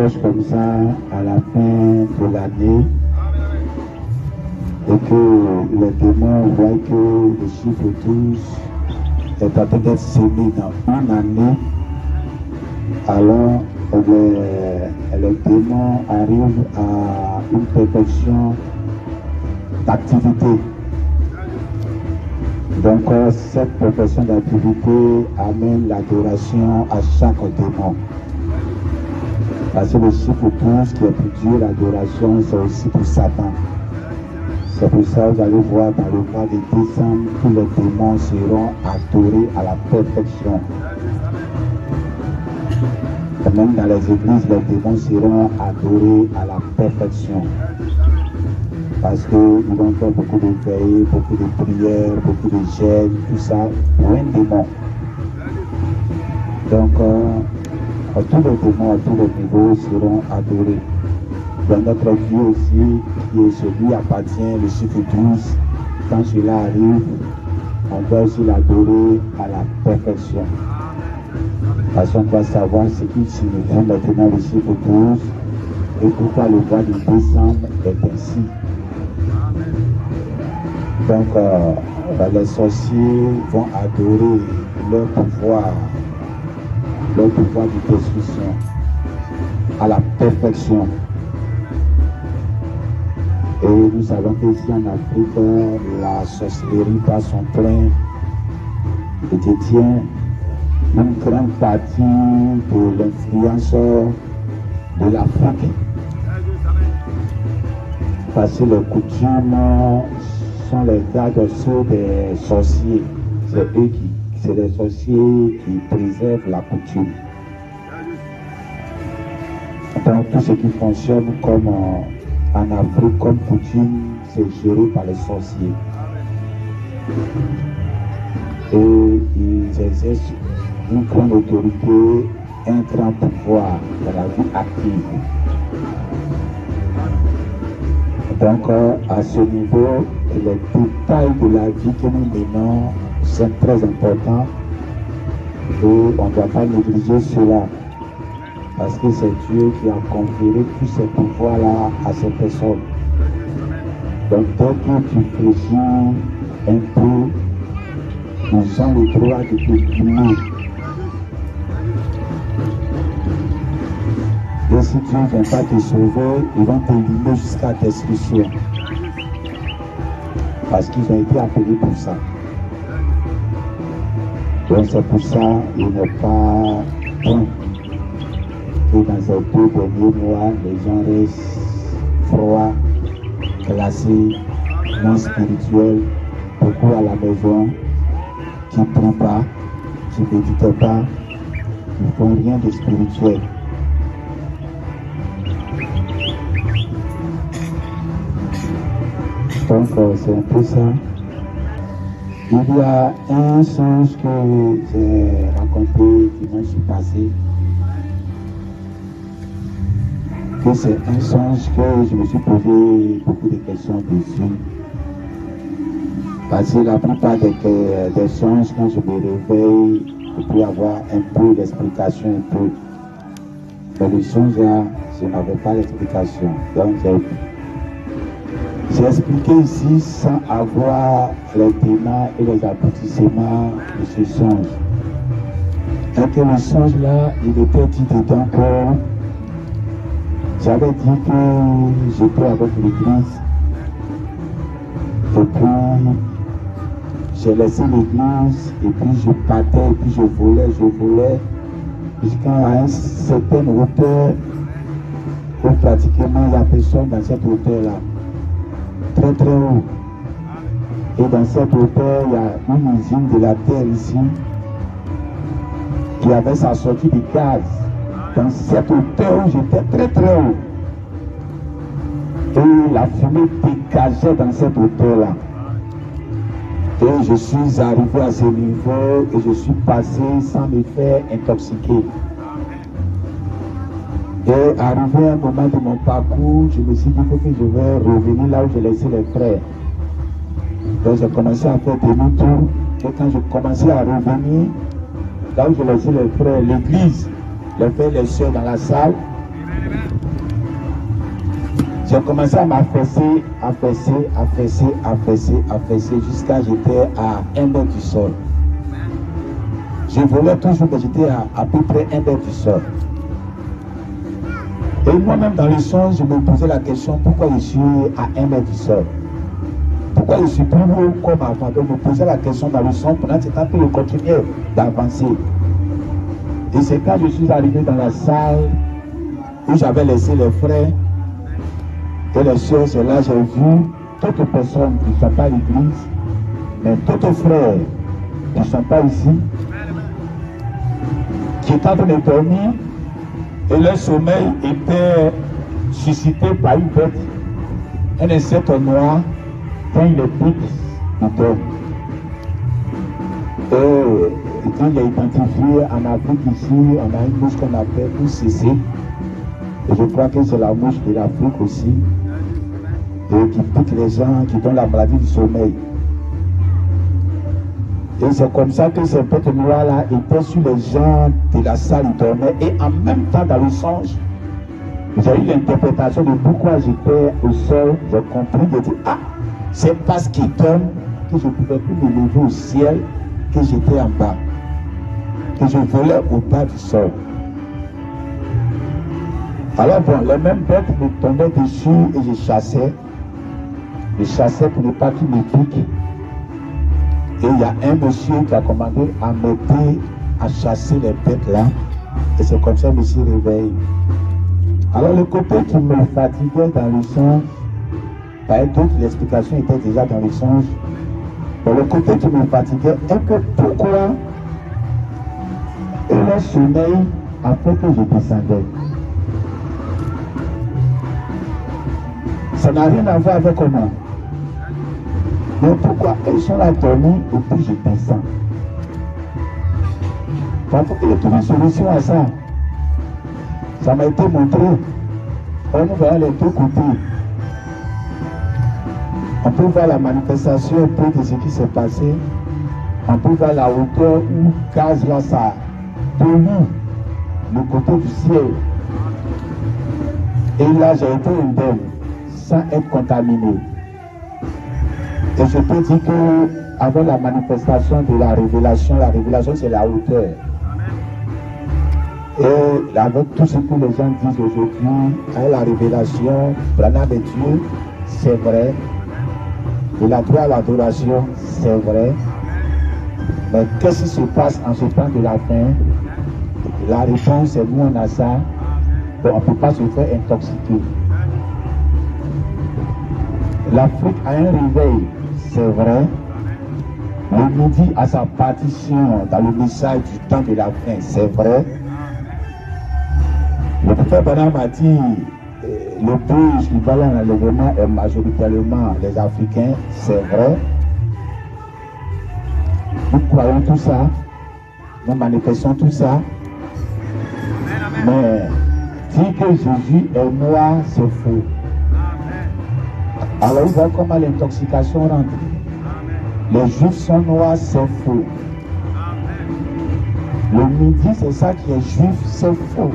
s'approche comme ça à la fin de l'année et que les démons voient que le chiffre 12 est en train d'être semé dans une année, alors les démons arrivent à une perfection d'activité. Donc cette perfection d'activité amène l'adoration à chaque démon. Parce que le chiffre 12 qui est pour Dieu, l'adoration, c'est aussi pour Satan. C'est pour ça que vous allez voir dans le mois de décembre, tous les démons seront adorés à la perfection. Et même dans les églises, les démons seront adorés à la perfection. Parce qu'ils vont faire beaucoup de veillées, beaucoup de prières, beaucoup de jeûnes, tout ça pour un démon. Donc, tous les démons à tous les niveaux seront adorés. Dans notre Dieu aussi, qui est celui appartient, le chiffre 12, quand cela arrive, on doit aussi l'adorer à la perfection. Parce qu'on doit savoir ce qu'il signifie maintenant le chiffre 12 et pourquoi le mois de décembre est ainsi. Donc, les sorciers vont adorer leur pouvoir de destruction à la perfection. Et nous savons qu'ici en Afrique, la sorcellerie par son plein et détient une grande partie de l'influence de l'Afrique. Parce que les coutumes sont les gardes ceux des sorciers. C'est les sorciers qui préservent la coutume. Donc tout ce qui fonctionne comme en Afrique comme coutume, c'est géré par les sorciers. Et ils exercent une grande autorité, un grand pouvoir dans la vie active. Donc à ce niveau, les détails de la vie que nous menons sont très importants et on ne doit pas négliger cela. Parce que c'est Dieu qui a conféré tous ces pouvoirs-là à ces personnes. Donc dès que tu fléchis un peu, ils ont le droit de te punir. Et si Dieu ne vient pas te sauver, ils vont t'éliminer jusqu'à destruction. Parce qu'ils ont été appelés pour ça. Donc c'est pour ça qu'il n'est pas bon. Et dans ces 2 derniers mois, les gens restent froids, classés, non spirituels, beaucoup à la maison, qui ne prient pas, qui ne méditent pas, qui ne font rien de spirituel. Donc c'est un peu ça. Il y a un songe que j'ai raconté dimanche passé. Que c'est un songe que je me suis posé beaucoup de questions dessus. Parce que la plupart des songes, quand je me réveille, je peux avoir un peu d'explication, un peu. Mais le songe là, je n'avais pas d'explication. Donc j'ai expliqué ici sans avoir les tenants et les aboutissements de ce songe. Et que le songe là, il était dit dedans que j'avais dit que j'étais avec l'église. Et puis j'ai laissé l'église et puis je partais et puis je volais. Jusqu'à une certaine hauteur où pratiquement il n'y a personne dans cette hauteur-là. Très très haut. Et dans cette hauteur, il y a une usine de la terre ici qui avait sa sortie de gaz. Dans cette hauteur où j'étais très très haut. Et la fumée dégageait dans cette hauteur-là. Et je suis arrivé à ce niveau et je suis passé sans me faire intoxiquer. Et arrivé à un moment de mon parcours, je me suis dit que je vais revenir là où j'ai laissé les frères. Donc j'ai commencé à faire demi-tour. Et quand j'ai commencé à revenir, là où j'ai laissé les frères, l'église, les frères et les soeurs dans la salle, J'ai commencé à m'affaisser, jusqu'à j'étais à 1 mètre du sol. Je volais toujours, mais j'étais à peu près 1 mètre du sol. Et moi-même, dans le songe, je me posais la question, pourquoi je suis à 1 mètre du sol? Pourquoi je suis plus haut comme avant? Donc, je me posais la question dans le songe, pendant ce temps que je continuais d'avancer. Et c'est quand je suis arrivé dans la salle où j'avais laissé les frères et les soeurs, c'est là que j'ai vu d'autres personnes qui ne sont pas à l'église, mais d'autres frères qui ne sont pas ici, qui étaient en train de dormir, et leur sommeil était suscité par une bête, un insecte noir, quand il est pique, il dort. Et quand il est identifié en Afrique ici, on a une mouche qu'on appelle UCC, et je crois que c'est la mouche de l'Afrique aussi, et qui pique les gens, qui donne la maladie du sommeil. Et c'est comme ça que ces bêtes noires-là étaient sur les gens de la salle, ils dormaient. Et en même temps, dans le songe, j'ai eu l'interprétation de pourquoi j'étais au sol. J'ai compris, j'ai dit, ah, c'est parce qu'ils dorment que je ne pouvais plus me lever au ciel, que j'étais en bas, que je volais au bas du sol. Alors bon, les mêmes bêtes me tombaient dessus et je chassais. Je chassais pour ne pas qu'ils me piquent. Et il y a un monsieur qui a commandé à m'aider à chasser les bêtes là. Et c'est comme ça que je me suis réveillé. Alors le côté qui me fatiguait dans le songe, par d'autres, l'explication était déjà dans le songe. Mais le côté qui me fatiguait est que pourquoi et le sommeil a fait que je descendais. Ça n'a rien à voir avec comment. Mais pourquoi ils sont là dormir et puis je descends? Il faut qu'il y ait trouvé une solution à ça. Ça m'a été montré. On voit les deux côtés. On peut voir la manifestation un peu de ce qui s'est passé. On peut voir la hauteur où gaz là ça pollue le côté du ciel. Et là j'ai été indemne sans être contaminé. Et je peux dire qu'avec la manifestation de la révélation c'est la hauteur. Et avec tout ce que les gens disent aujourd'hui, avec la révélation, Branham de Dieu, c'est vrai. Il a droit à l'adoration, c'est vrai. Mais qu'est-ce qui se passe en ce temps de la fin? La réponse, c'est nous, on a ça. On ne peut pas se faire intoxiquer. L'Afrique a un réveil, c'est vrai. Le midi a sa partition dans le message du temps de la fin, c'est vrai. Le prophète Branham a dit le pays qui va à l'enlèvement est majoritairement les Africains, c'est vrai. Nous croyons tout ça, nous manifestons tout ça. Mais dire que Jésus est noir, c'est faux. Alors vous voyez comment l'intoxication rentre. Les Juifs sont noirs, c'est faux. Le midi, c'est ça qui est juif, c'est faux.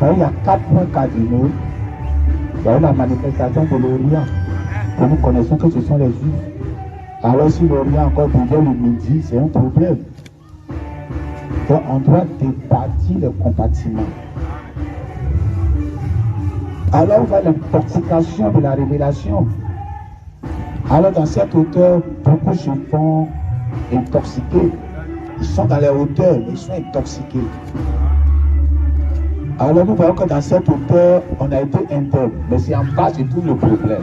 Il y a 4 points cardinaux. Il y a eu la manifestation de l'Orient, que nous connaissons que ce sont les Juifs. Alors si l'Orient encore devient le midi, c'est un problème. Donc on doit départir les compartiments. Alors on voit l'intoxication de la révélation. Alors dans cette hauteur, beaucoup se font intoxiquer. Ils sont dans les hauteurs, mais ils sont intoxiqués. Alors nous voyons que dans cette hauteur, on a été interne. Mais c'est en bas, c'est tout le problème.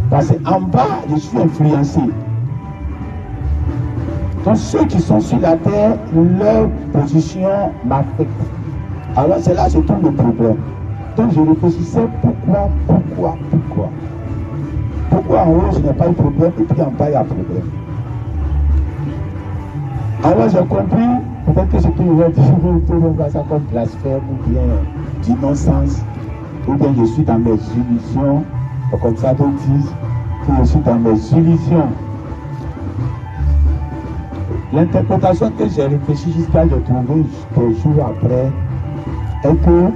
Parce qu'en bas, je suis influencé. Donc ceux qui sont sur la terre, leur position m'affecte. Alors c'est là que c'est tout le problème. Donc je réfléchissais pourquoi. Pourquoi en haut je n'ai pas eu de problème et puis en bas il y a un problème. Alors j'ai compris, peut-être que ce que je vais dire, on voit ça comme blasphème ou bien du non-sens, ou bien je suis dans mes illusions, comme ça d'autres disent que je suis dans mes illusions. L'interprétation que j'ai réfléchi jusqu'à j'ai trouvé des jours après, et que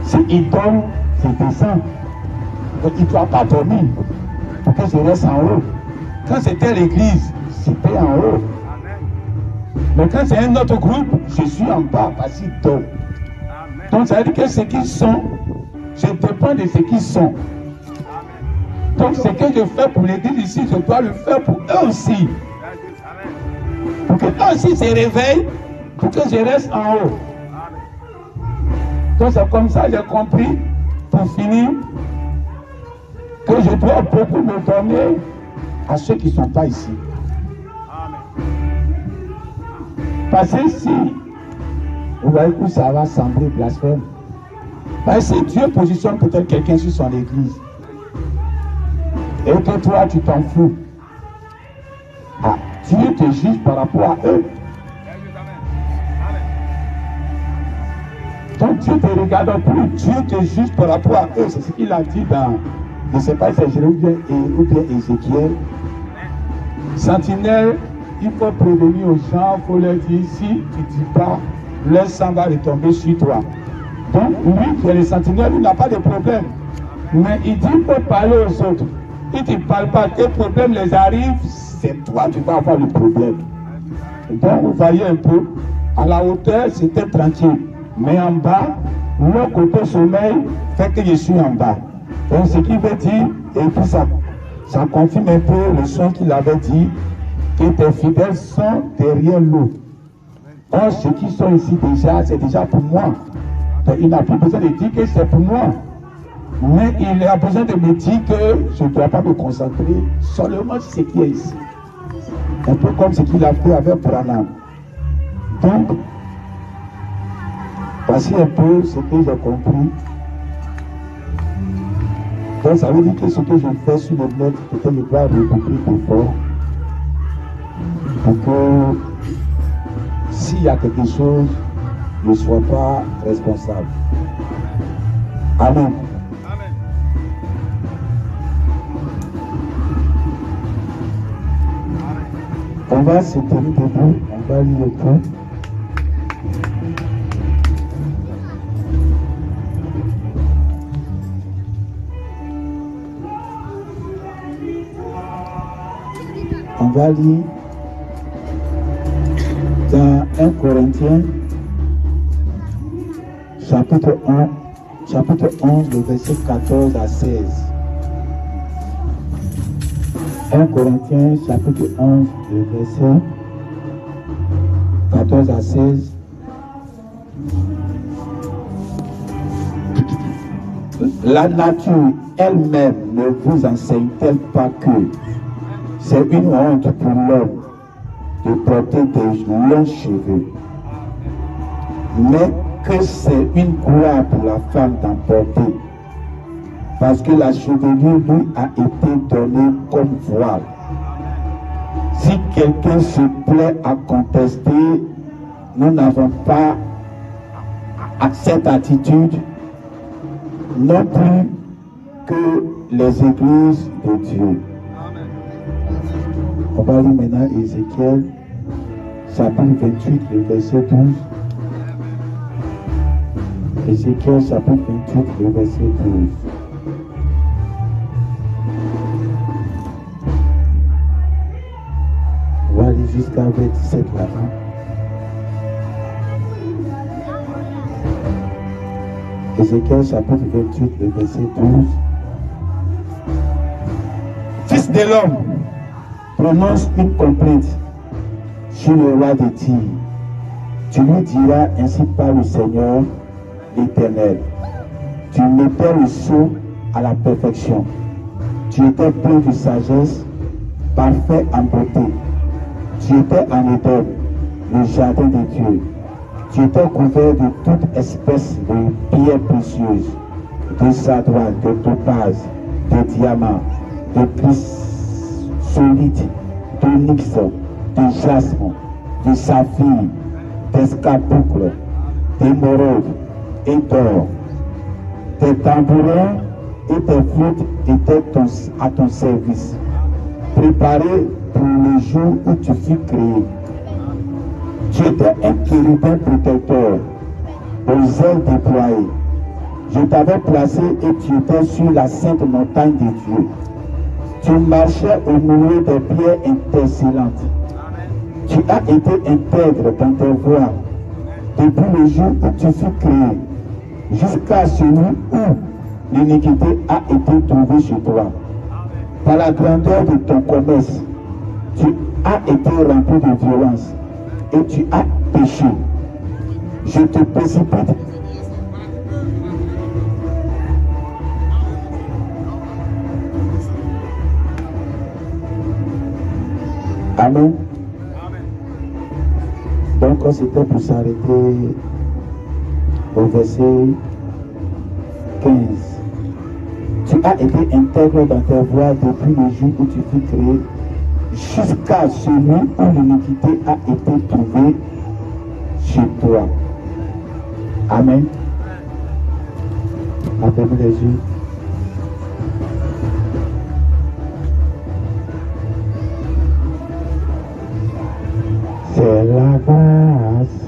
s'il donne, c'est descend. Donc il ne doit pas dormir pour que je reste en haut. Quand c'était l'église, c'était en haut. Mais quand c'est un autre groupe, je suis en bas parce qu'ils dorment. Donc ça veut dire que ce qu'ils sont, je dépends de ce qu'ils sont. Donc ce que je fais pour l'église ici, je dois le faire pour eux aussi. Pour que eux aussi se réveillent, pour que je reste en haut. Donc c'est comme ça que j'ai compris, pour finir, que je dois beaucoup me donner à ceux qui ne sont pas ici. Parce que si, vous voyez où ça va sembler blasphème. Parce que si Dieu positionne peut-être quelqu'un sur son église, et que toi tu t'en fous, ah, Dieu te juge par rapport à eux. Donc Dieu ne te regarde plus, Dieu te juge par rapport à eux. C'est ce qu'il a dit dans, je ne sais pas si c'est Jérémie ou bien Ézéchiel. Sentinelle, il faut prévenir aux gens, il faut leur dire, si tu ne dis pas, leur sang va retomber sur toi. Donc lui qui est le sentinelle, il n'a pas de problème. Mais il dit, il faut parler aux autres. Si tu ne parles pas, tes problèmes les arrivent, c'est toi qui vas avoir le problème. Donc vous voyez un peu, à la hauteur, c'était tranquille. Mais en bas, le côté sommeil fait que je suis en bas. Donc ce qui veut dire, et puis ça confirme un peu le son qu'il avait dit, que tes fidèles sont derrière l'eau. Or, ceux qui sont ici déjà, c'est déjà pour moi. Donc, il n'a plus besoin de dire que c'est pour moi. Mais il a besoin de me dire que je ne dois pas me concentrer seulement sur ce qui est ici. Un peu comme ce qu'il a fait avec Branham. Donc, voici un peu ce que j'ai compris. Donc, ça veut dire que ce que je fais sur le net, peut-être je dois recouvrir plus fort. Pour que s'il y a quelque chose, je ne sois pas responsable. Amen. On va se tenir debout, on va lire le point. On va lire dans 1 Corinthiens, chapitre 11, le verset 14 à 16. 1 Corinthiens, chapitre 11, le verset 14 à 16. La nature elle-même ne vous enseigne-t-elle pas que c'est une honte pour l'homme de porter des longs cheveux, mais que c'est une gloire pour la femme d'en porter, parce que la chevelure lui a été donnée comme voile. Si quelqu'un se plaît à contester, nous n'avons pas cette attitude non plus que les églises de Dieu. On va lire maintenant Ézéchiel, chapitre 28, le verset 12. Ézéchiel, chapitre 28, le verset 12. On va aller jusqu'à 27 là-bas. Ézéchiel, chapitre 28, le verset 12. Fils de l'homme, prononce une complainte sur le roi de Tyr. Tu lui diras, ainsi parle le Seigneur l'Éternel. Tu mettais le sceau à la perfection. Tu étais plein de sagesse, parfait en beauté. Tu étais en Éden, le jardin de Dieu. Tu étais couvert de toute espèce de pierres précieuses, de sardoine, de topaz, de diamants, de chrysolite, d'onyx, de jasmin, de saphir, d'escarboucle, d'émeraude et d'or. Tes tambourins et tes flûtes étaient à ton service, préparés pour le jour où tu fus créé. Tu étais un chérubin protecteur aux ailes déployées. Je t'avais placé et tu étais sur la sainte montagne de Dieu. Tu marchais au milieu des pierres intercellentes. Tu as été intègre dans tes voies depuis le jour où tu fus créé, jusqu'à celui où l'iniquité a été trouvée chez toi. Par la grandeur de ton commerce, tu as été rempli de violence et tu as péché. Je te précipite. Amen. Donc c'était pour s'arrêter au verset 15. Tu as été intègre dans tes voies depuis le jour où tu fus créé, jusqu'à celui où l'iniquité a été trouvée chez toi. Amen. Fermez les yeux. C'est la grâce,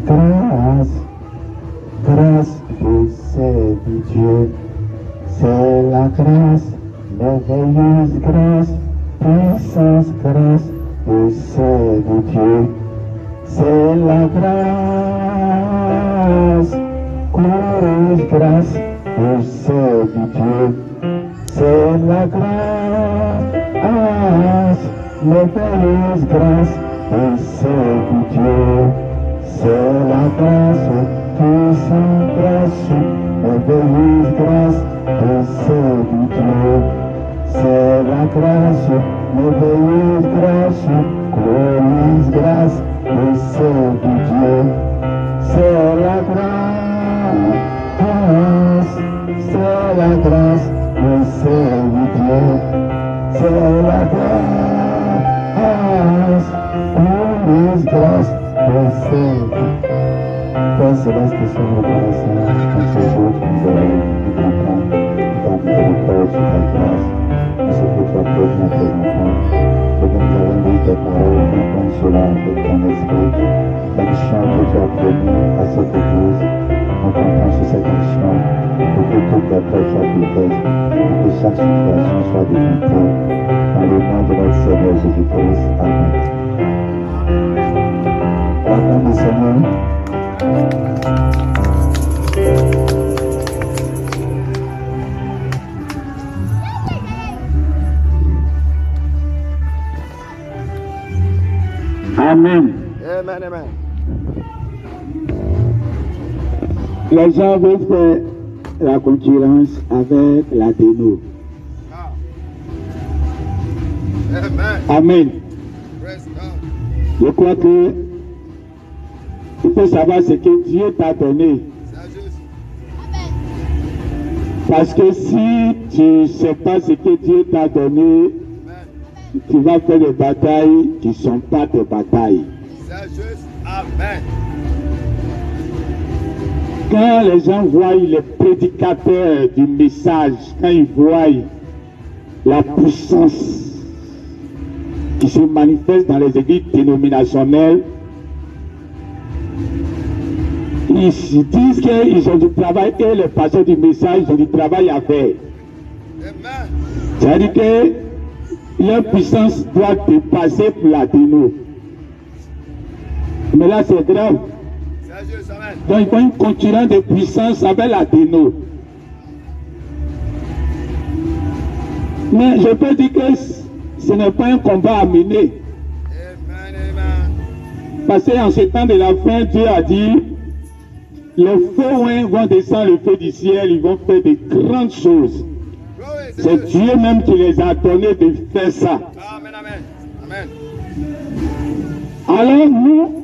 grâce, grâce de Dieu. C'est la grâce, merveilleuse grâce, puissance grâce de Dieu. C'est la grâce, glorieuse grâce de Dieu. C'est la grâce, merveilleuse grâce de Dieu. C'est la grâce, puissante grâce, merveilleuse grâce de Dieu. C'est la grâce, merveilleuse grâce, glorieuse grâce de Dieu. C'est la grâce, c'est la grâce de Dieu. C'est la grâce, glorieuse grâce de Dieu. Père Céleste, que soit reconnaissant en ce jour que nous avons pu comprendre ta miséricorde sur ta grâce, en ce que tu as prévu à tes enfants, et que nous avons lu tes paroles, nous comptons cela avec ton esprit, l'onction que tu as promis à cette église, nous comptons sur cette onction, pour que toutes les prêtres soient protégées, pour que chaque situation soit délivrée, dans le nom de notre Seigneur Jésus-Christ. Amen. Amen, le Seigneur. Amen. Amen, amen. Les gens veulent faire la concurrence avec la déno. Amen. Amen. Praise God. Je crois que il faut savoir ce que Dieu t'a donné. C'est juste. Parce que si tu ne sais pas ce que Dieu t'a donné, Amen. tu vas faire des batailles qui ne sont pas tes batailles. C'est juste. Amen. Quand les gens voient les prédicateurs du message, quand ils voient la puissance qui se manifeste dans les églises dénominationnelles, ils se disent qu'ils ont du travail et les pasteurs du message ont du travail à faire. Amen. C'est-à-dire que leur puissance doit dépasser pour la déno. Mais là, c'est grave. C'est juste. Amen. Donc, il faut une concurrence de puissance avec la déno. Mais je peux dire que ce n'est pas un combat à mener. Amen, amen. Parce qu'en ce temps de la fin, Dieu a dit, les faux oins vont descendre le feu du ciel, ils vont faire de grandes choses. Glory, C'est Dieu même qui les a donnés de faire ça. Amen, amen. Amen. Alors nous,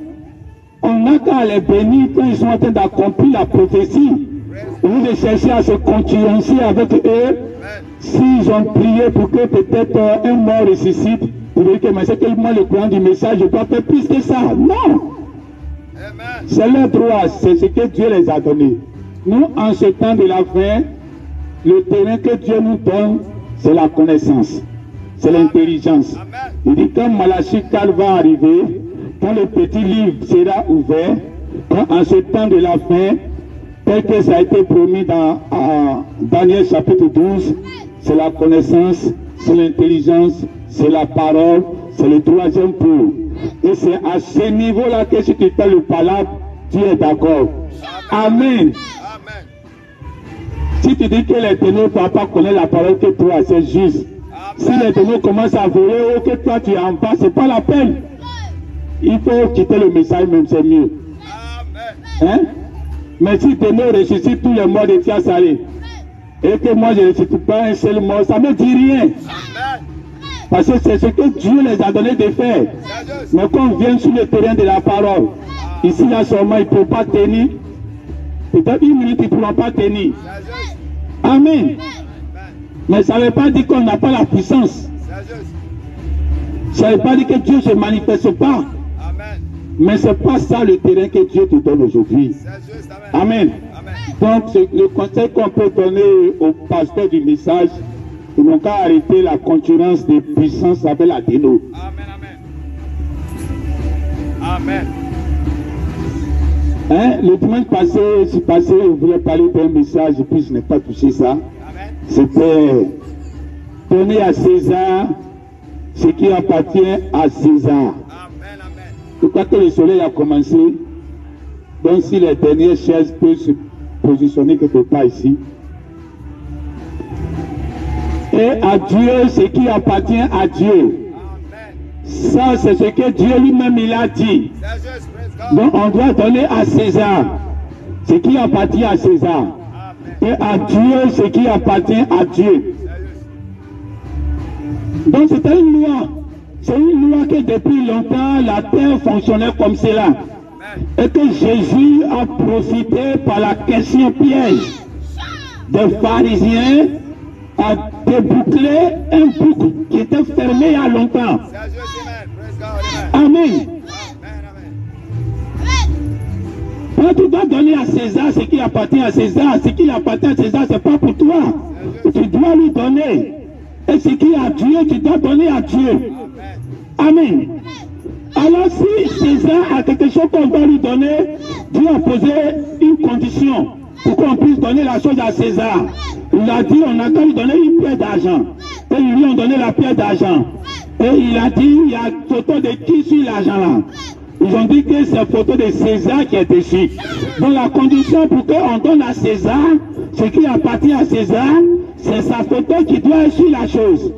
on n'a qu'à les bénir quand ils sont en train d'accomplir la prophétie. Au lieu de chercher à se concurrencer avec eux, Amen. s'ils ont prié pour que peut-être un mort ressuscite, pour dire que mais c'est que moi le courant du message, je dois faire plus que ça. Non! Amen. C'est leur droit, c'est ce que Dieu les a donné. Nous, en ce temps de la fin, le terrain que Dieu nous donne, c'est la connaissance, c'est l'intelligence. Amen. Il dit quand Malachie 4 va arriver, quand le petit livre sera ouvert, En ce temps de la fin, tel que ça a été promis dans Daniel chapitre 12, c'est la connaissance, c'est l'intelligence, c'est la parole, c'est le troisième pour. Et c'est à ce niveau-là que si tu fais le palabre, tu es d'accord. Amen. Amen. Si tu dis que les ténors ne peuvent pas connaître la parole que toi, c'est juste. Si les ténors commencent à voler ou que toi tu es en bas, ce n'est pas la peine. Il faut quitter le message même, c'est mieux. Amen. Hein? Mais si ténor ressuscite tous les morts de Tia Salé, et que moi je ne ressuscite pas un seul mort, ça ne me dit rien. Amen. Parce que c'est ce que Dieu les a donné de faire. Mais quand on vient sur le terrain de la parole, ici là seulement ils ne peuvent pas tenir. Peut-être une minute ils ne pourront pas tenir. Amen. Mais ça ne veut pas dire qu'on n'a pas la puissance. Ça ne veut pas dire que Dieu ne se manifeste pas. Amen. Mais ce n'est pas ça le terrain que Dieu te donne aujourd'hui. Amen. Donc le conseil qu'on peut donner aux pasteurs du message, ils n'ont qu'à arrêter la concurrence des puissances avec la déno. Amen. Amen. Hein? Le dimanche passé, je voulais parler d'un message, puis je n'ai pas touché ça. Amen. C'était donner à César ce qui appartient à César. Amen. Je crois que le soleil a commencé. Donc si les dernières chaises peuvent se positionner quelque part ici. Et à Dieu ce qui appartient à Dieu. Amen. Ça c'est ce que Dieu lui-même il a dit. Praise God. Donc on doit donner à César ce qui appartient à César. Amen. Et à Dieu ce qui appartient à Dieu. Donc c'est une loi. C'est une loi que depuis longtemps la terre fonctionnait comme cela. Amen. Et que Jésus a profité par la question piège des pharisiens à déboucler un boucle qui était fermé il y a longtemps. Praise God. Amen. Amen. Quand tu dois donner à César ce qui appartient à César, ce qui appartient à César, ce n'est pas pour toi. Tu dois lui donner. Et ce qui est à Dieu, tu dois donner à Dieu. Amen. Alors si César a quelque chose qu'on doit lui donner, Dieu a posé une condition pour qu'on puisse donner la chose à César. Il a dit on a qu'à lui donner une pierre d'argent. Et ils lui ont donné la pierre d'argent. Et il a dit il y a une photo de qui sur l'argent là. Ils ont dit que c'est la photo de César qui est dessus. Donc la condition pour qu'on donne à César ce qui appartient à César, c'est sa photo qui doit être sur la chose.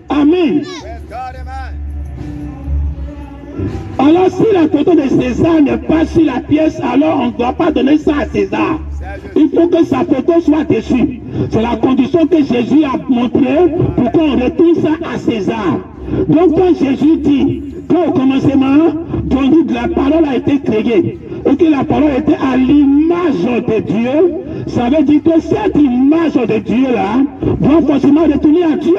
Amen. Praise God. Amen. Alors si la photo de César n'est pas sur la pièce, alors on ne doit pas donner ça à César. Il faut que sa photo soit dessus. C'est la condition que Jésus a montrée pour qu'on retourne ça à César. Donc quand Jésus dit qu'au commencement, donc la parole a été créée et que la parole était à l'image de Dieu, ça veut dire que cette image de Dieu-là doit forcément retourner à Dieu.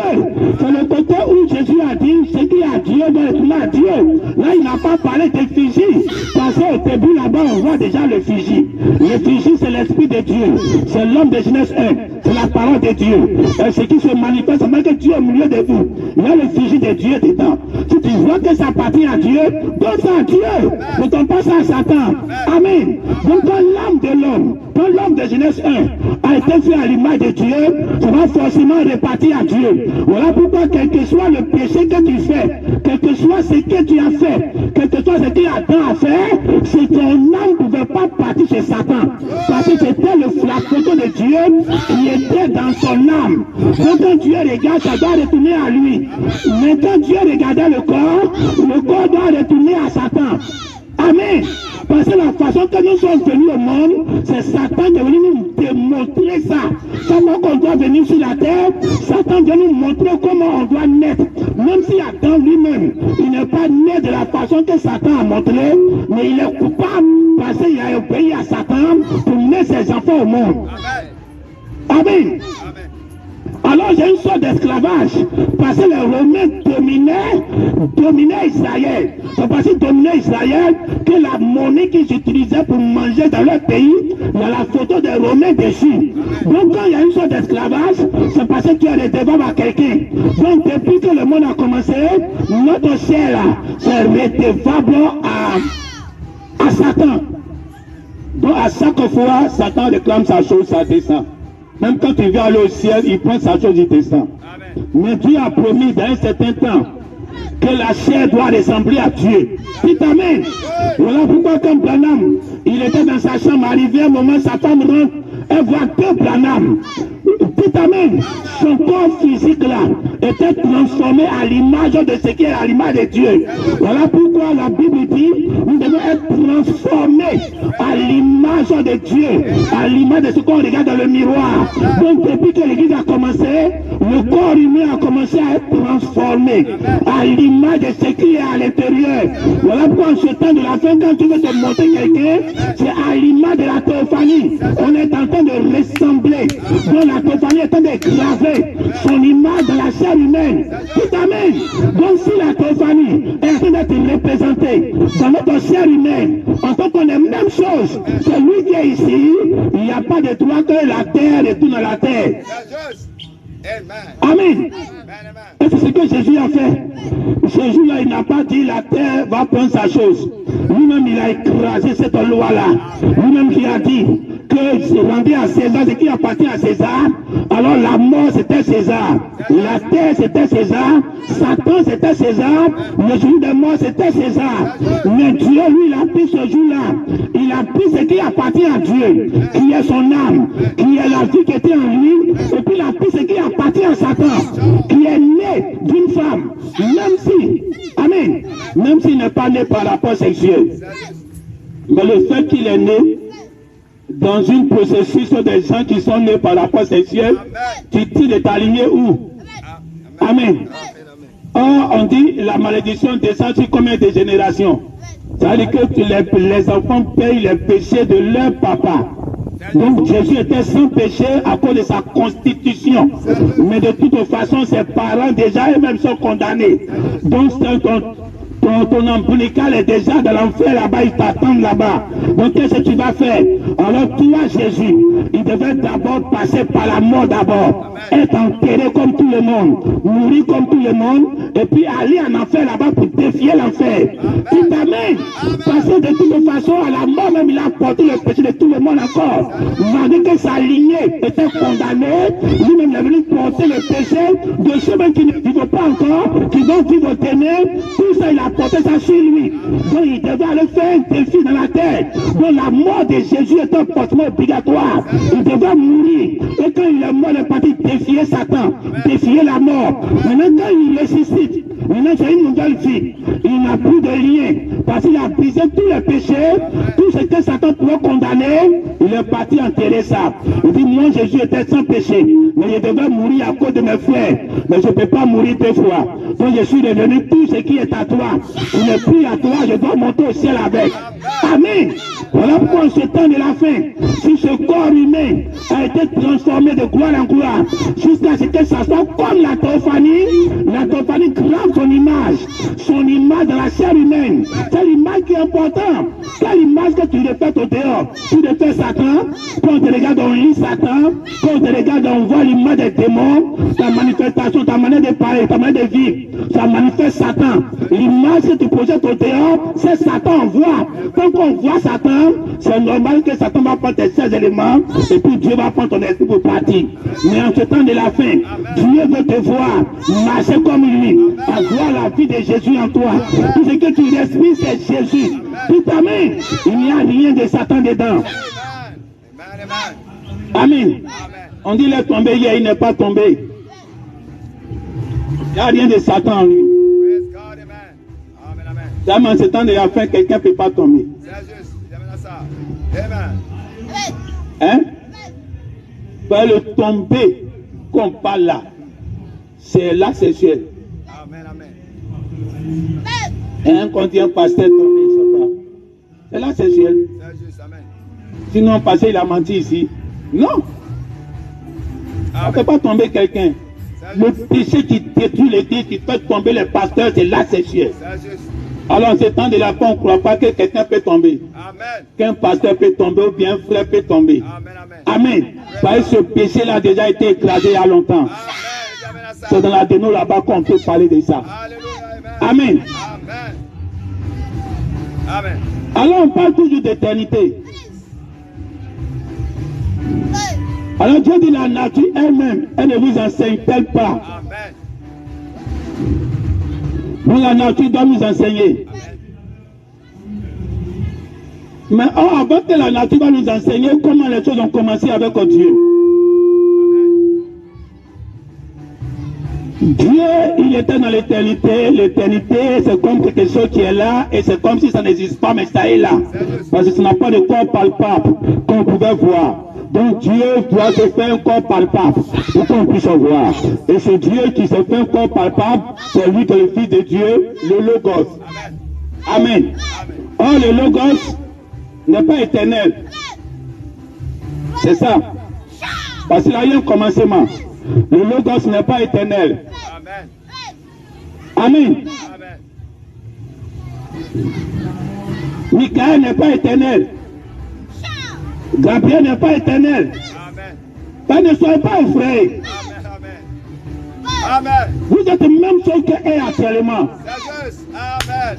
C'est le côté où Jésus a dit ce qui est à Dieu doit retourner à Dieu. Là, il n'a pas parlé de Fiji. Parce qu'au début, là-bas, on voit déjà le Fiji. Le Fiji, c'est l'Esprit de Dieu. C'est l'homme de Genèse 1. C'est la parole de Dieu. Et ce qui se manifeste, c'est que Dieu est au milieu de vous. Il y a le Fiji de Dieu dedans. Si tu vois que ça appartient à Dieu, donne ça à Dieu. Ne donne pas ça à Satan. Amen. Donc, quand l'âme de l'homme, quand l'homme de Genèse 1 a été fait à l'image de Dieu, ça va forcément repartir à Dieu. Voilà pourquoi, quel que soit le péché que tu fais, quel que soit ce que tu as fait, quel que soit ce qu'il y a Adam a fait, c'est ton âme ne pouvait pas partir chez Satan. Parce que c'était la photo de Dieu qui était dans son âme. Donc quand Dieu regarde, ça doit retourner à lui. Mais quand Dieu regardait le corps doit retourner à Satan. Amen. Parce que la façon que nous sommes venus au monde, c'est Satan qui est venu nous démontrer ça. Comment on doit venir sur la terre, Satan vient nous montrer comment on doit naître. Même si Adam lui-même, il n'est pas né de la façon que Satan a montré, mais il est coupable parce qu'il a obéi à Satan pour mener ses enfants au monde. Amen. Amen. Alors j'ai une sorte d'esclavage, parce que les Romains dominaient Israël. C'est parce qu'ils dominaient Israël que la monnaie qu'ils utilisaient pour manger dans leur pays, il y a la photo des Romains dessus. Donc quand il y a une sorte d'esclavage, c'est parce que tu es redevable à quelqu'un. Donc depuis que le monde a commencé, notre chair là, c'est redevable à Satan. Donc à chaque fois, Satan réclame sa chose, ça descend. Même quand il vient aller au ciel, il prend sa chose, il descend. Amen. Mais Dieu a promis dans un certain temps que la chair doit ressembler à Dieu. Dites amen. Voilà pourquoi comme Branham, il était dans sa chambre, arrivé un moment, sa femme rentre, elle voit que Branham. Dites amen. Son corps physique là était transformé à l'image de ce qui est à l'image de Dieu. Voilà pourquoi la Bible dit, nous devons être transformés à l'image de Dieu, à l'image de ce qu'on regarde dans le miroir. Donc depuis que l'Église a commencé, le corps humain a commencé à être transformé à l'image de ce qui est à l'intérieur. Voilà pourquoi en ce temps de la fin, quand tu veux te montrer quelqu'un, c'est à l'image de la théophanie. On est en train de ressembler. Donc la théophanie est en train de graver son image dans la chair humaine. Tout amen. Donc si la théophanie est en train d'être représentée dans notre chair humaine, en tant qu'on est même chose, celui qui est ici, il n'y a pas de droit que la terre retourne à la terre. Amen. Et c'est ce que Jésus a fait. Ce jour-là, il n'a pas dit la terre va prendre sa chose. Lui-même, il a écrasé cette loi-là. Lui-même qui a dit que c'est rendu à César ce qui appartient à César. Alors la mort c'était César. La terre c'était César. Satan c'était César. Le jour de mort c'était César. Mais Dieu, lui, il a pris ce jour-là. Il a pris ce qui appartient à Dieu, qui est son âme, qui est la vie qui était en lui. Et puis il a pris ce qui appartient à Satan, qui est né d'une femme. Même si, amen, même s'il n'est pas né par rapport sexuel. Mais le fait qu'il est né dans une processus des gens qui sont nés par rapport sexuel, tu est aligné où? Amen. Or, on dit la malédiction descend sur combien de générations? C'est-à-dire que les enfants payent les péchés de leur papa. Donc Jésus était sans péché à cause de sa constitution. Mais de toute façon, ses parents déjà eux-mêmes sont condamnés. Donc ton ombilical est déjà dans l'enfer là-bas, il t'attend là-bas. Donc qu'est-ce que tu vas faire? Alors toi, Jésus, il devait d'abord passer par la mort d'abord, être enterré comme tout le monde, mourir comme tout le monde, et puis aller en enfer là-bas pour défier l'enfer. Il t'amène, passer de toute façon à la mort, même il a porté le péché de tout le monde encore. Malgré que sa lignée était condamnée, lui-même il est venu porter le péché de ceux même qui ne vivent pas encore, qui vont vivre ténèbres. Tout ça, il a porté ça sur lui. Donc il devait aller faire un défi dans la terre. Donc la mort de Jésus est un portement obligatoire. Il devait mourir. Et quand il est mort, il est parti défier Satan, défier la mort. Maintenant, quand il ressuscite, maintenant c'est une nouvelle vie. Il n'a plus de lien. Parce qu'il a brisé tous les péchés, tout ce que Satan pouvait condamner, il est parti enterrer ça. Il dit, moi Jésus était sans péché, mais je devais mourir à cause de mes frères. Mais je ne peux pas mourir deux fois. Donc je suis devenu tout ce qui est à toi. Il n'est plus à toi, je dois monter au ciel avec. Amen. Voilà pourquoi en ce temps de la fin, si ce corps humain a été transformé de gloire en gloire, jusqu'à ce que ça soit comme la théophanie grave son image dans la chair humaine. C'est l'image qui est importante. C'est l'image que tu répètes au dehors. Tu répètes Satan, quand on te regarde, on lit Satan, quand on te regarde, on voit l'image des démons, ta manifestation, ta manière de parler, ta manière de vivre, ça manifeste Satan. L'image que tu projettes au dehors, c'est Satan, on voit. Tant qu'on voit Satan, c'est normal que Satan va prendre tes 16 éléments et puis Dieu va prendre ton esprit pour partir. Mais en ce temps de la fin, Dieu veut te voir marcher comme lui, avoir la vie de Jésus en toi. Tout ce que tu respires, c'est Jésus. Tout amen. Il n'y a rien de Satan dedans. Amen. On dit il est tombé hier, il n'est pas tombé. Il n'y a rien de Satan en lui. En ce temps de la fin, quelqu'un ne peut pas tomber. Hein? Ben, le tomber qu'on parle là, c'est l'acte sexuel. Hein, quand il y a un pasteur tombé, c'est l'acte sexuel. Sinon, un pasteur, il a menti ici. Non. On ne peut pas tomber quelqu'un. Le péché qui détruit l'église, qui fait tomber les pasteurs, c'est l'acte sexuel. Alors, en ce temps de la fin, on ne croit pas que quelqu'un peut tomber. Qu'un pasteur peut tomber ou bien un frère peut tomber. Amen. Parce que ce péché-là a déjà été écrasé il y a longtemps. C'est dans la déno là-bas qu'on peut parler de ça. Amen. Alors, on parle toujours d'éternité. Alors Dieu dit la nature elle-même, elle ne vous enseigne-t-elle pas? Amen. Donc la nature doit nous enseigner. Mais avant que la nature va nous enseigner comment les choses ont commencé avec Dieu. Dieu, il était dans l'éternité. L'éternité, c'est comme quelque chose qui est là et c'est comme si ça n'existe pas, mais ça est là. Parce que ça n'a pas de corps palpable qu'on pouvait voir. Donc Dieu doit se faire un corps palpable pour qu'on puisse voir. Et ce Dieu qui se fait un corps palpable, c'est lui qui est le Fils de Dieu, le Logos. Amen. Or, le Logos n'est pas éternel. C'est ça. Parce qu'il a eu un commencement. Le Logos n'est pas éternel. Amen. Michael n'est pas éternel. Gabriel n'est pas éternel. Ben, ne soyez pas effrayés. Amen. Vous êtes la même chose qu'eux actuellement. Amen.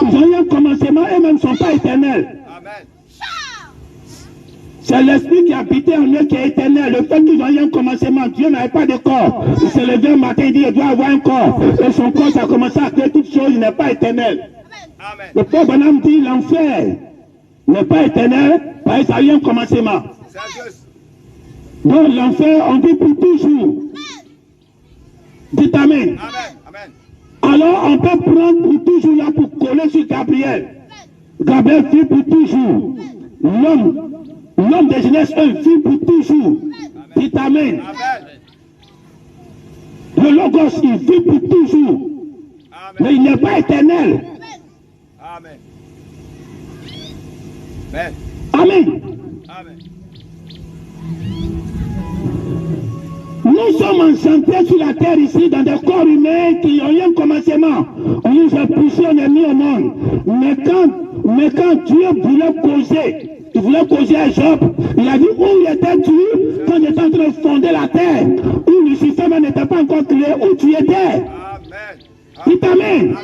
Ils ont eu un commencement, eux-mêmes ne sont pas éternels. Amen. C'est l'esprit qui habitait en eux qui est éternel. Le fait qu'ils ont eu un commencement, Dieu n'avait pas de corps. Il s'est levé un matin, il dit, il doit avoir un corps. Et son corps, ça a commencé à créer toutes choses, il n'est pas éternel. Amen. Le pauvre bonhomme dit, l'enfer n'est pas éternel, parce que ça a eu un commencement. C'est juste. Donc l'enfer, on dit pour toujours. Dites Amen. Amen. Amen. Alors on peut prendre pour toujours là pour coller sur Gabriel. Gabriel vit pour toujours. L'homme de jeunesse, vit pour toujours. Dites Amen. Amen. Le Logos, il vit pour toujours. Mais il n'est pas éternel. Amen. Amen. Amen. Amen. Nous sommes enchantés sur la terre ici dans des corps humains qui ont eu un commencement. On nous a poussé, on est mis au monde. Mais quand Dieu voulait causer, il voulait causer à Job, il a dit où étais-tu quand il était en train de fonder la terre, où Lucifer n'était pas encore créé, où tu étais. Amen. Dites Amen.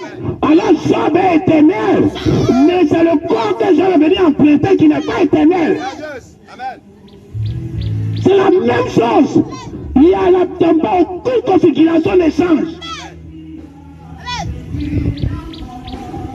Alors Job est éternel, mais c'est le corps que Job est venu emprunter qui n'est pas éternel. C'est juste. Amen. C'est la même chose. Il y a là-dedans aucune configuration d'échange.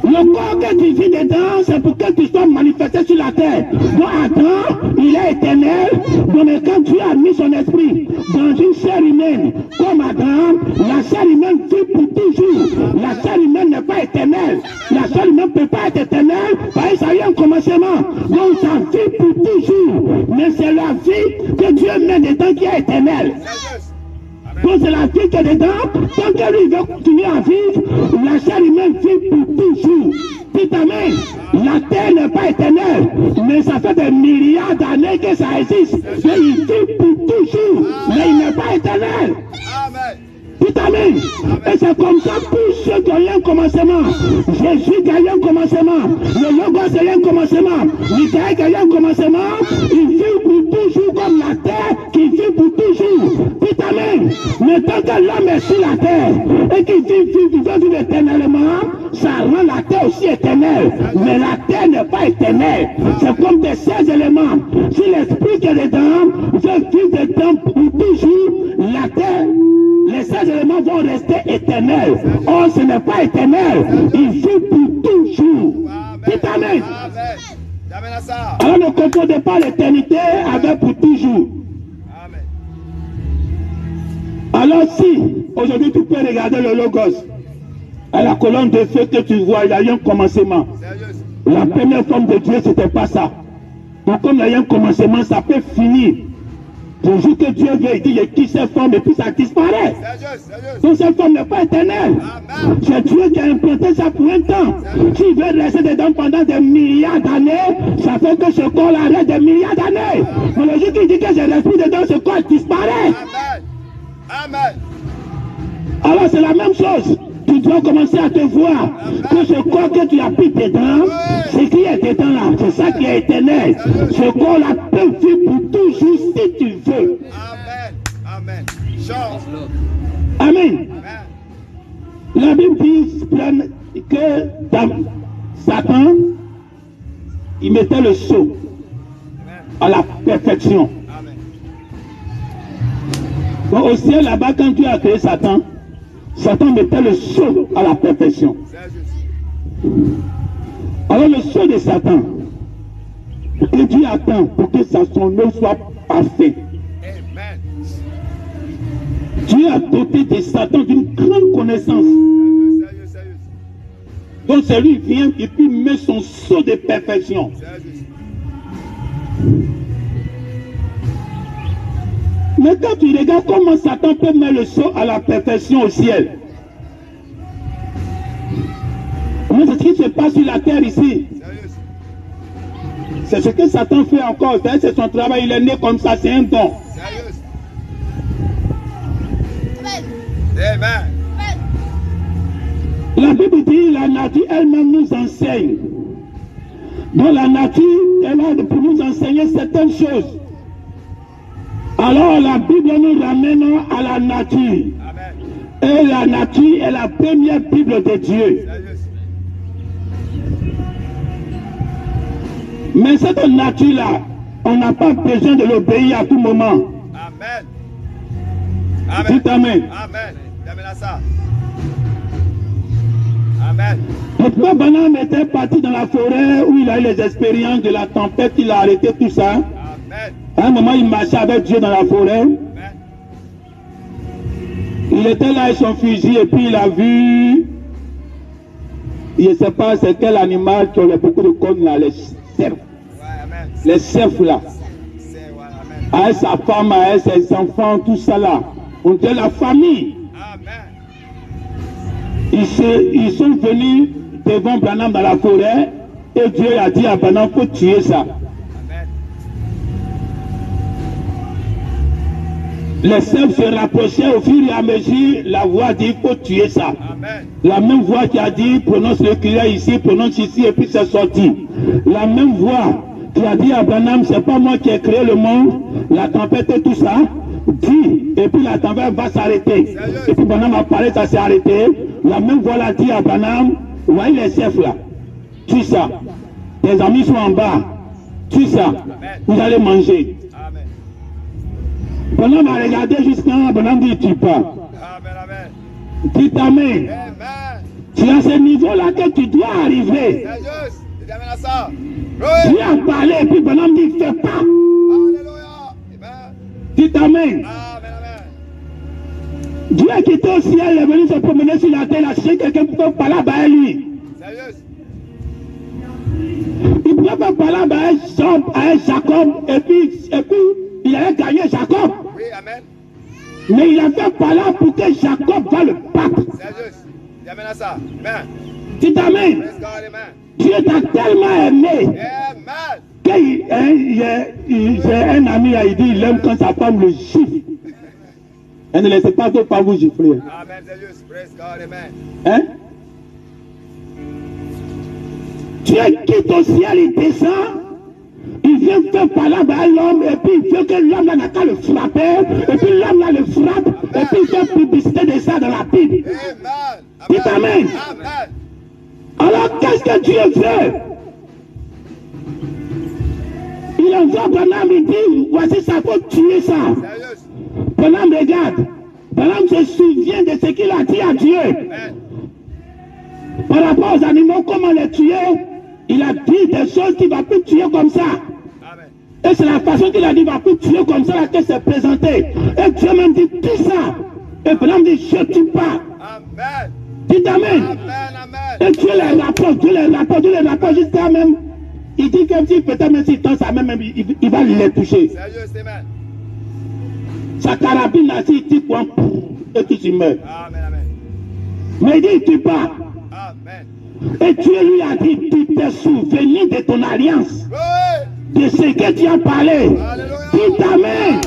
Le corps que tu vis dedans, c'est pour que tu sois manifesté sur la terre. Donc Adam, il est éternel. Donc quand Dieu a mis son esprit dans une chair humaine, comme Adam, la chair humaine vit pour toujours. La chair humaine n'est pas éternelle. La chair humaine ne peut pas être éternelle, parce que ça a eu un commencement. Donc ça vit pour toujours. Mais c'est la vie que Dieu met dedans qui est éternelle. C'est juste. Donc c'est la vie qui est dedans, tant que lui veut continuer à vivre, la chair humaine vit pour toujours. Dites Amen. La terre n'est pas éternelle, mais ça fait des milliards d'années que ça existe. Mais il vit pour toujours, mais il n'est pas éternel. Amen. Dites Amen. Et c'est comme ça pour ceux qui ont eu un commencement. Jésus qui a eu un commencement. Le Logos a eu un commencement. Michael qui a eu un commencement. Il vit pour toujours comme la terre qui vit pour toujours. Dites Amen. Mais tant que l'homme est sur la terre et qu'il vit éternellement, ça rend la terre aussi éternelle. Mais la terre n'est pas éternelle. C'est comme des 16 éléments. Si l'esprit qui est dedans veut vivre dedans pour toujours, la terre, les 16 éléments vont rester éternels. Or, ce n'est pas éternel. Il vit pour toujours. Dites Amen. Amen. Amen à ça. Alors ne confondez pas l'éternité avec pour toujours. Amen. Alors si, aujourd'hui tu peux regarder le Logos, à la colonne de feu que tu vois, il y a eu un commencement. C'est juste. La première forme de Dieu, c'était pas ça. Donc comme il y a eu un commencement, ça peut finir. Pour jour que Dieu veut, il dit, il quitte cette forme et puis ça disparaît. C'est juste. C'est juste. Donc cette forme n'est pas éternelle. Amen. C'est Dieu qui a implanté ça pour un temps. S'il veut rester dedans pendant des milliards d'années, ça fait que ce corps-là reste des milliards d'années. Mais le jour qu'il dit que j'ai l'esprit dedans, ce corps disparaît. Amen. Amen. Alors c'est la même chose. Tu dois commencer à te voir que ce corps que tu habites dedans, ce qui est dedans là, c'est ça qui est éternel. Ce corps-là peut vivre pour toujours si tu veux. Amen. Amen. Chance. Amen. Amen. La Bible dit que dans Satan, il mettait le sceau Amen. à la perfection. Amen. Donc au ciel là-bas, quand Dieu a créé Satan, Satan mettait le sceau à la perfection. Alors le sceau de Satan, que Dieu attend pour que son œuvre soit parfaite. Amen. Dieu a doté de Satan d'une grande connaissance. Sérieux. Donc c'est lui qui vient et puis met son sceau de perfection. Mais quand tu regardes comment Satan peut mettre le sceau à la perfection au ciel, mais c'est ce qui se passe sur la terre ici. C'est ce que Satan fait encore. C'est son travail. Il est né comme ça. C'est un don. Amen. La Bible dit la nature elle-même nous enseigne. Donc la nature est là pour nous enseigner certaines choses. Alors la Bible nous ramène à la nature. Amen. Et la nature est la première Bible de Dieu. Mais cette nature-là, on n'a pas besoin de l'obéir à tout moment. Amen. Dites Amen. Amen. Amen à ça. Amen. Pourquoi Branham était parti dans la forêt où il a eu les expériences de la tempête, il a arrêté tout ça. Amen. À un moment, il marchait avec Dieu dans la forêt. Amen. Il était là avec son fusil et puis il a vu, je ne sais pas c'est quel animal qui a beaucoup de cornes là, les cerfs. Les cerfs là. Avec sa femme, avec ses enfants, tout ça là. On était la famille. Ils sont venus devant Branham dans la forêt et Dieu a dit à Branham qu'il faut tuer ça. Les cerfs se rapprochaient au fur et à mesure, la voix dit qu'il faut tuer ça. Amen. La même voix qui a dit prononce le crier ici, prononce ici et puis c'est sorti. La même voix qui a dit à Branham, c'est pas moi qui ai créé le monde, la tempête et tout ça, dit, et puis la tempête va s'arrêter. Et puis Branham a parlé, ça s'est arrêté. La même voix l'a dit à Branham, voyez les chefs là, tue ça. Tes amis sont en bas, tue ça, vous allez manger. Amen. Branham a regardé jusqu'à Branham dit tue pas. Amen. Dites Amen. Amen. C'est à ce niveau-là que tu dois arriver. C'est juste. Amen à ça. Dieu a parlé et puis Branham dit fais pas. Alléluia. Amen. Dites Amen. Amen. Dieu a quitté au ciel, il est venu se promener sur la terre, il a cherché quelqu'un pour faire parler à lui. Sérieux. Il pouvait faire parler à Jacob et puis il allait gagner Jacob. Oui, amen. Mais il a fait parler pour que Jacob va le battre. Sérieux. Amen à ça. Amen. Dites Amen. Praise God, amen. Dieu t'a tellement aimé Amen. j'ai un ami, il dit il aime quand sa femme le gifle. Et ne laissez pas d'autres pas vous gifler. Amen. Sérieux. Praise God, amen. Hein? Dieu quitte au ciel, il descend, il vient faire parler à l'homme, et puis il veut que l'homme n'a qu'à le frapper, et puis l'homme là le frappe, et puis il fait publicité de ça dans la Bible. Amen. Dites Amen. Amen. Alors qu'est-ce que Dieu fait? Il envoie Branham, il dit, voici ça, faut tuer ça. Sérieux. Branham regarde, Branham se souvient de ce qu'il a dit à Dieu. Amen. Par rapport aux animaux, comment les tuer? Il a dit des choses qu'il ne va plus tuer comme ça. Amen. Et c'est la façon qu'il a dit, il ne va plus tuer comme ça que c'est présenté. Et Dieu même dit, tout ça. Et Branham dit, je ne tue pas. Amen. Dites Amen. Amen. Et Dieu les rapporte jusqu'à même. Il dit que si peut-être même s'il tend sa main, même, il va les toucher. Sérieux, amen. Sa carabine là, s'il tire quoi, et tu s'y meurs. Amen. Mais il dit, il ne tue pas. Amen. Et Dieu lui a dit, tu t'es souvenu de ton alliance, Oui. de ce que tu as parlé. Alléluia. Dites Amen.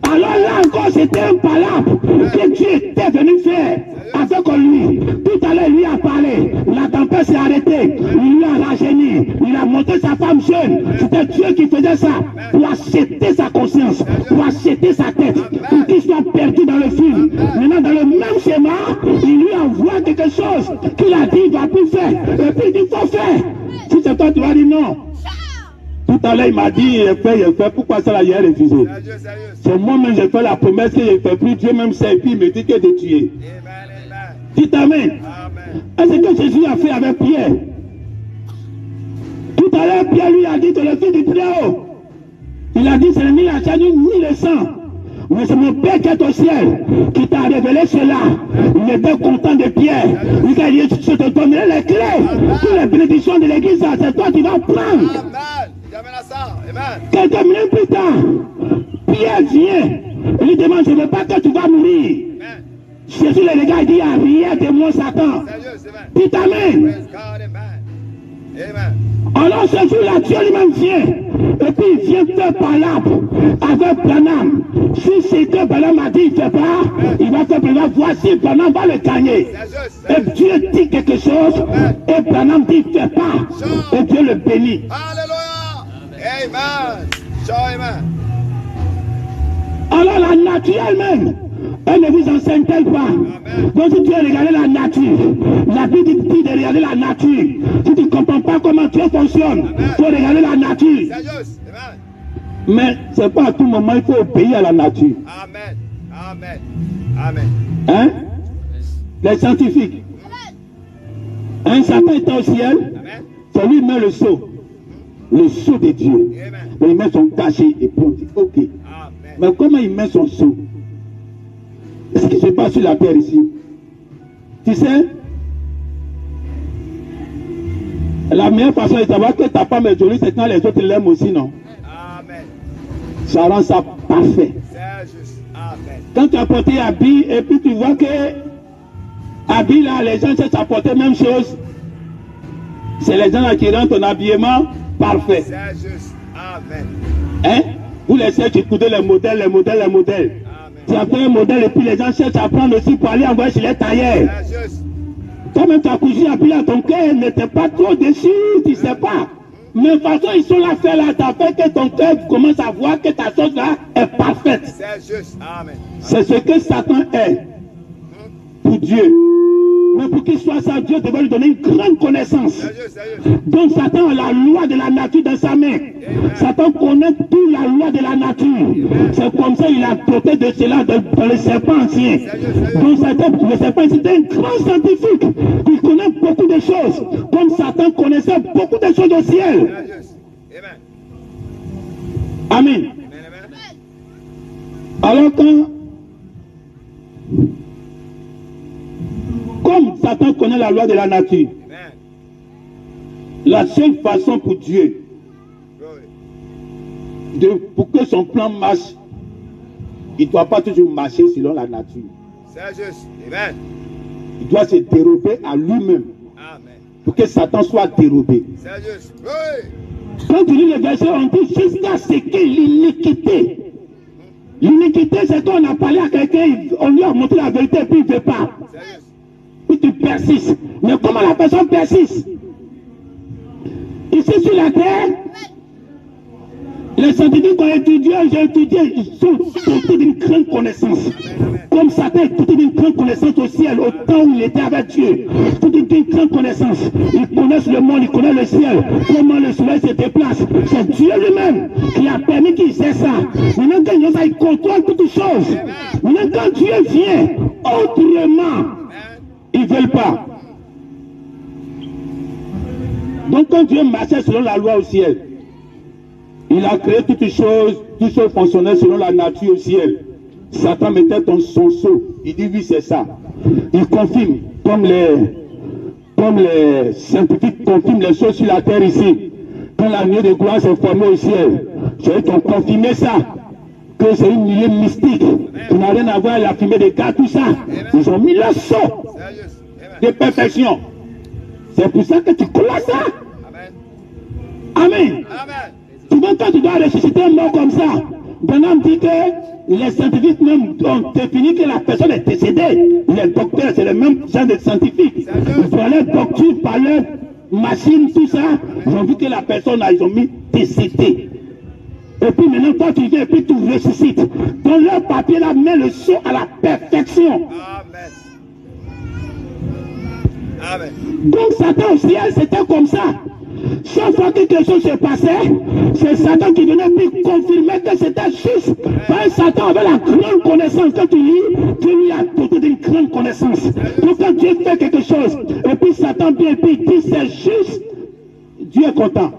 Alors là encore, c'était un palabre que Dieu était venu faire avec lui. Tout à l'heure, il lui a parlé. La tempête s'est arrêtée. Il lui a rajeuni. Il a monté sa femme jeune. C'était Dieu qui faisait ça pour acheter sa conscience, pour acheter sa tête, pour qu'il soit perdu dans le film. Maintenant, dans le même schéma, il lui envoie quelque chose qu'il a dit, il ne va plus faire. Et puis il dit, il faut faire. Si c'est toi, tu vas dire non. Tu Tout à l'heure, il m'a dit, il fait, pourquoi ça l'a refusé? Sérieux. C'est moi-même, j'ai fait la promesse que je ne fais plus, Dieu même sait, et puis il me dit que de tuer. Amen. Dites Amen. Amen. Est-ce que Jésus a fait avec Pierre? Tout à l'heure, Pierre lui a dit que le Fils du Très-Haut, il a dit, ce n'est ni la chair ni le sang, mais c'est mon Père qui est au ciel qui t'a révélé cela. Il était content de Pierre. Il a dit, je te donnerai les clés. Toutes les bénédictions de l'église, c'est toi qui vas prendre. Amen. J'amène à ça. Amen. Quelques minutes plus tard, Pierre vient. Il lui demande, je ne veux pas que tu vas mourir. Amen. Jésus le regarde, il dit, arrière de moi, Satan. Sérieux, amen. Dites Amen. Praise God, amen. Amen. Alors ce jour-là, Dieu lui-même vient. Et puis il vient faire palabre avec Branham. Si c'est que Branham a dit, il ne fait pas, il va faire Branham. Voici, Branham va le gagner. Et Dieu dit quelque chose. Et Branham dit, il ne fait pas. Et Dieu le bénit. Alléluia. Amen. Show, amen. Alors la nature elle-même, elle ne vous enseigne-t-elle pas? Donc si tu as regardé la nature, la Bible dit de regarder la nature. Si tu ne comprends pas comment Dieu fonctionne, il faut regarder la nature. Sérieux, amen. Mais ce n'est pas à tout moment il faut obéir à la nature. Amen. Amen. Amen. Hein? Les scientifiques. Un Satan est au ciel, Amen. c'est lui qui met le sceau de Dieu. Amen. Mais il met son cachet et puis on dit ok. Amen. Mais comment il met son sceau? Ce qui se passe sur la terre ici. Tu sais, la meilleure façon de savoir que ta femme est jolie, c'est quand les autres l'aiment aussi, non? Amen. Ça rend ça parfait. C'est juste. Amen. Quand tu as porté habit et puis tu vois que habit là, les gens cherchent à porter la même chose. C'est les gens là qui rendent ton habillement parfait. C'est juste. Amen. Hein? Vous laissez écouter les modèles. Amen. Tu as fait un modèle et puis les gens cherchent à prendre aussi pour aller envoyer chez les tailleurs. C'est juste. Toi-même, ta cousine habillée à ton cœur n'était pas trop déçu, tu ne sais pas. Mais de toute façon, ils sont là, fait là, t'as fait que ton cœur commence à voir que ta chose là est parfaite. C'est juste. Amen. C'est ce que Satan est pour Dieu. Mais pour qu'il soit ça, Dieu devait lui donner une grande connaissance. Sérieux. Donc Satan a la loi de la nature dans sa main. Satan connaît toute la loi de la nature. C'est comme ça qu'il a doté de cela dans le serpent ancien. Donc le serpent c'était un grand scientifique. Il connaît beaucoup de choses. Comme Satan connaissait beaucoup de choses au ciel. Sérieux. Amen. Amen. Amen. Alors comme Satan connaît la loi de la nature, Amen. la seule façon pour Dieu Glory. pour que son plan marche, il ne doit pas toujours marcher selon la nature. C'est juste. Amen. Il doit se dérober à lui-même Amen. pour que Satan soit dérobé. C'est juste. Oui. Quand tu lis le verset, on dit jusqu'à ce que l'iniquité. L'iniquité, c'est quand on a parlé à quelqu'un, on lui a montré la vérité et puis il ne veut pas. C'est juste. Puis tu persistes. Mais comment la personne persiste? Ici sur la terre, les scientifiques ont étudié, j'ai étudié, ils sont dotés d'une grande connaissance. Comme Satan est doté d'une grande connaissance au ciel, au temps où il était avec Dieu. Doté d'une grande connaissance. Ils connaissent le monde, ils connaissent le ciel. Comment le soleil se déplace. C'est Dieu lui-même qui a permis qu'il sait ça. Maintenant, quand il, ça, il contrôle toutes choses. Maintenant, quand Dieu vient autrement, ils ne veulent pas. Donc quand Dieu marchait selon la loi au ciel, il a créé toutes choses fonctionnaient selon la nature au ciel. Satan mettait son sceau. Il dit oui, c'est ça. Il confirme, comme les scientifiques confirment les choses sur la terre ici. Quand la nuée de gloire s'est formée au ciel, ils ont confirmé ça. Que c'est une nuée mystique qui n'a rien à voir avec la fumée des gars, tout ça. Ils ont mis le sceau de perfection. C'est pour ça que tu crois ça. Amen. Amen. Amen. Souvent quand tu dois ressusciter un mort comme ça, Branham dit que les scientifiques même ont défini que la personne est décédée. Les docteurs, c'est le même genre de scientifiques. Ils ont leur doctrine par leur machine, tout ça. Ils ont vu que la personne, ils ont mis décédée. Et puis maintenant, quand tu viens et puis tu ressuscites, dans leur papier là, met le sceau à la perfection. Amen. Amen. Donc Satan au ciel, c'était comme ça. Chaque fois que quelque chose se passait, c'est Satan qui venait puis confirmer que c'était juste. Parce que Satan avait la grande connaissance. Quand tu lis, Dieu lui a doté d'une grande connaissance. Donc quand Dieu fait quelque chose, et puis Satan vient et puis il dit c'est juste, Dieu est content.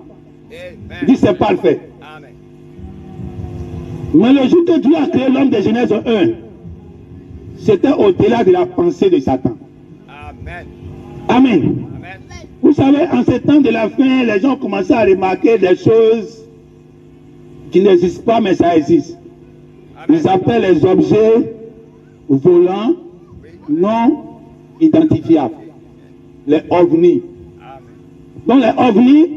Il dit c'est parfait. Amen. Mais le jour que Dieu a créé l'homme de Genèse 1, c'était au-delà de la pensée de Satan. Amen. Amen. Amen. Vous savez, en ce temps de la fin, les gens commençaient à remarquer des choses qui n'existent pas, mais ça existe. Ils appellent les objets volants non identifiables. Les ovnis. Donc les ovnis,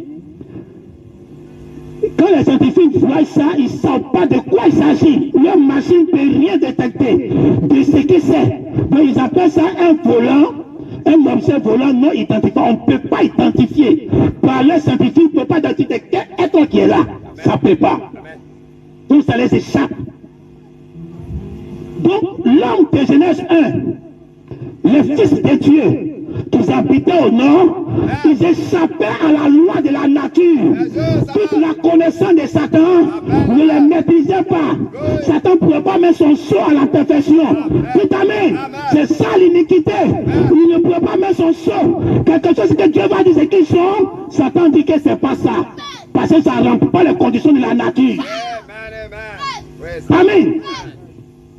quand les scientifiques voient ça, ils ne savent pas de quoi il s'agit. Leur machine ne peut rien détecter de ce que c'est. Donc ils appellent ça un volant, un objet volant non identifié. On ne peut pas identifier. Par les scientifiques, on ne peut pas identifier quel être qui est là. Ça ne peut pas. Donc ça les échappe. Donc l'homme de Genèse 1, les fils de Dieu, qui habitaient au nord, ils échappaient à la loi de la nature. Toute la connaissance de Satan ne les maîtrisait pas. Satan ne pouvait pas mettre son sceau à la perfection. Tout amen. C'est ça l'iniquité. Il ne pouvait pas mettre son sceau. Quelque chose que Dieu va dire c'est qu'ils sont. Satan dit que c'est pas ça. Parce que ça ne remplit pas les conditions de la nature. Amen.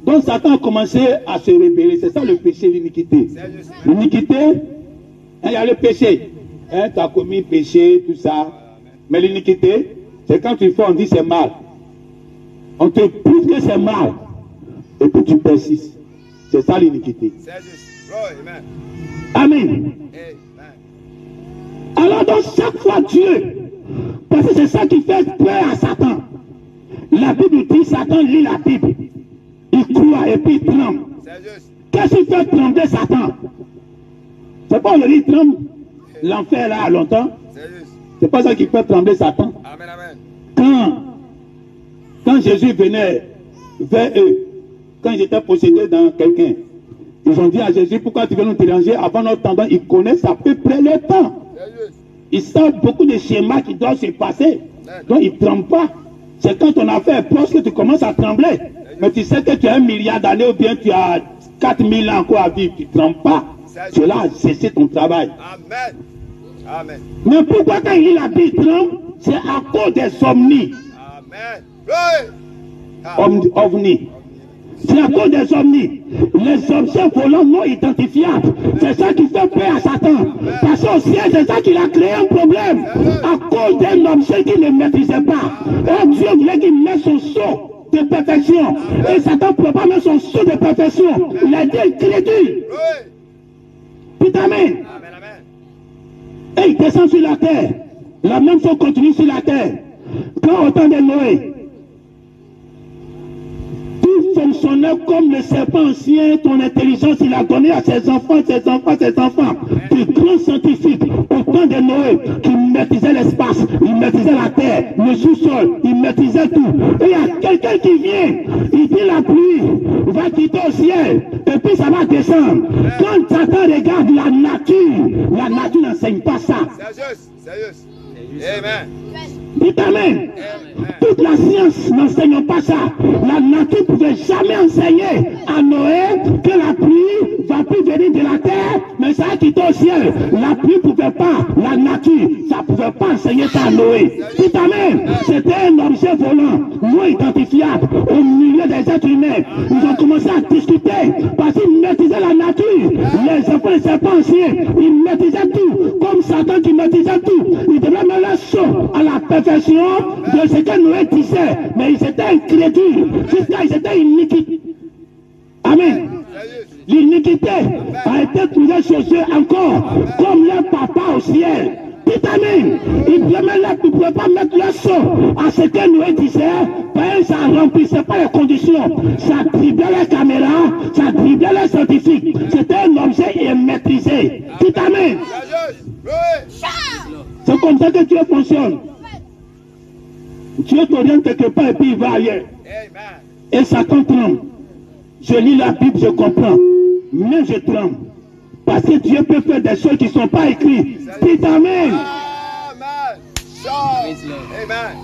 Donc Satan a commencé à se révéler. C'est ça le péché, l'iniquité. L'iniquité, il y a le péché. Hein, tu as commis péché, tout ça. Mais l'iniquité, c'est quand tu fais, on dit c'est mal. On te prouve que c'est mal. Et puis tu persistes. C'est ça l'iniquité. Amen. Alors donc chaque fois Dieu, parce que c'est ça qui fait peur à Satan. La Bible dit, Satan lit la Bible. Il croit et puis il tremble. Qu'est-ce qui fait trembler Satan? C'est pas le dit tremble. L'enfer là longtemps. C'est pas ça qui fait trembler Satan. Amen, amen. Quand Jésus venait vers eux, quand ils étaient possédés dans quelqu'un, ils ont dit à Jésus, pourquoi tu veux nous déranger avant notre temps? Ils connaissent à peu près le temps. Ils savent beaucoup de schémas qui doivent se passer. Donc ils ne tremblent pas. C'est quand ton affaire est proche que tu commences à trembler. Mais tu sais que tu as 1 milliard d'années ou bien tu as 4000 ans encore à vivre. Tu ne trembles pas. Cela a cessé ton travail. Amen. Amen. Mais pourquoi quand il a dit tremble? C'est à cause des omnis. Amen. OVNI. C'est à cause des omnis. Les objets volants non identifiables. C'est ça qui fait peur à Satan. Parce qu'au ciel, c'est ça qui a créé un problème. À cause d'un objet qu'il ne maîtrisait pas. Et Dieu voulait qu'il mette son sceau de perfection. Et Satan ne pouvait pas mettre son sceau de perfection. Il a dit incrédule. Putain, amen. Et il descend sur la terre. La même chose continue sur la terre. Quand au temps de Noé, tout fonctionnait comme le serpent ancien, ton intelligence, il a donné à ses enfants, de grands scientifiques, au temps de Noé, qui maîtrisaient l'espace, ils maîtrisaient la terre, le sous-sol, ils maîtrisaient tout. Et il y a quelqu'un qui vient, il dit la pluie va quitter au ciel, et puis ça va descendre. Quand Satan regarde la nature n'enseigne pas ça. C'est juste. Amen. Dites amen. Toute la science n'enseigne pas ça. La nature ne pouvait jamais enseigner à Noé que la pluie va plus venir de la terre, mais ça a quitté au ciel. La pluie ne pouvait pas, la nature, ça ne pouvait pas enseigner ça à Noé. Dites amen. C'était un objet volant, non identifiable, au milieu des êtres humains. Ils ont commencé à discuter parce qu'ils maîtrisaient la nature. Les enfants, les serpents anciens, ils maîtrisaient tout, comme Satan qui maîtrisait tout. Ils devaient mettre leur sceau à la perfection de ce que Noé disait, mais ils étaient incrédules, jusqu'à ils étaient iniquités. Amen. L'iniquité a été trouvée chez eux encore, comme leur papa au ciel. Dites amen. Ils ne pouvaient pas mettre leur sceau à ce que Noé disait, parce que ça ne remplissait pas les conditions. Ça driblait les caméras, ça driblait les scientifiques. C'était un objet maîtrisé. Dites amen. C'est comme ça que Dieu fonctionne. Dieu t'oriente quelque part et puis il va ailleurs. Et Satan tremble. Je lis la Bible, je comprends. Mais je tremble. Parce que Dieu peut faire des choses qui ne sont pas écrites. Dites amen. God. Amen.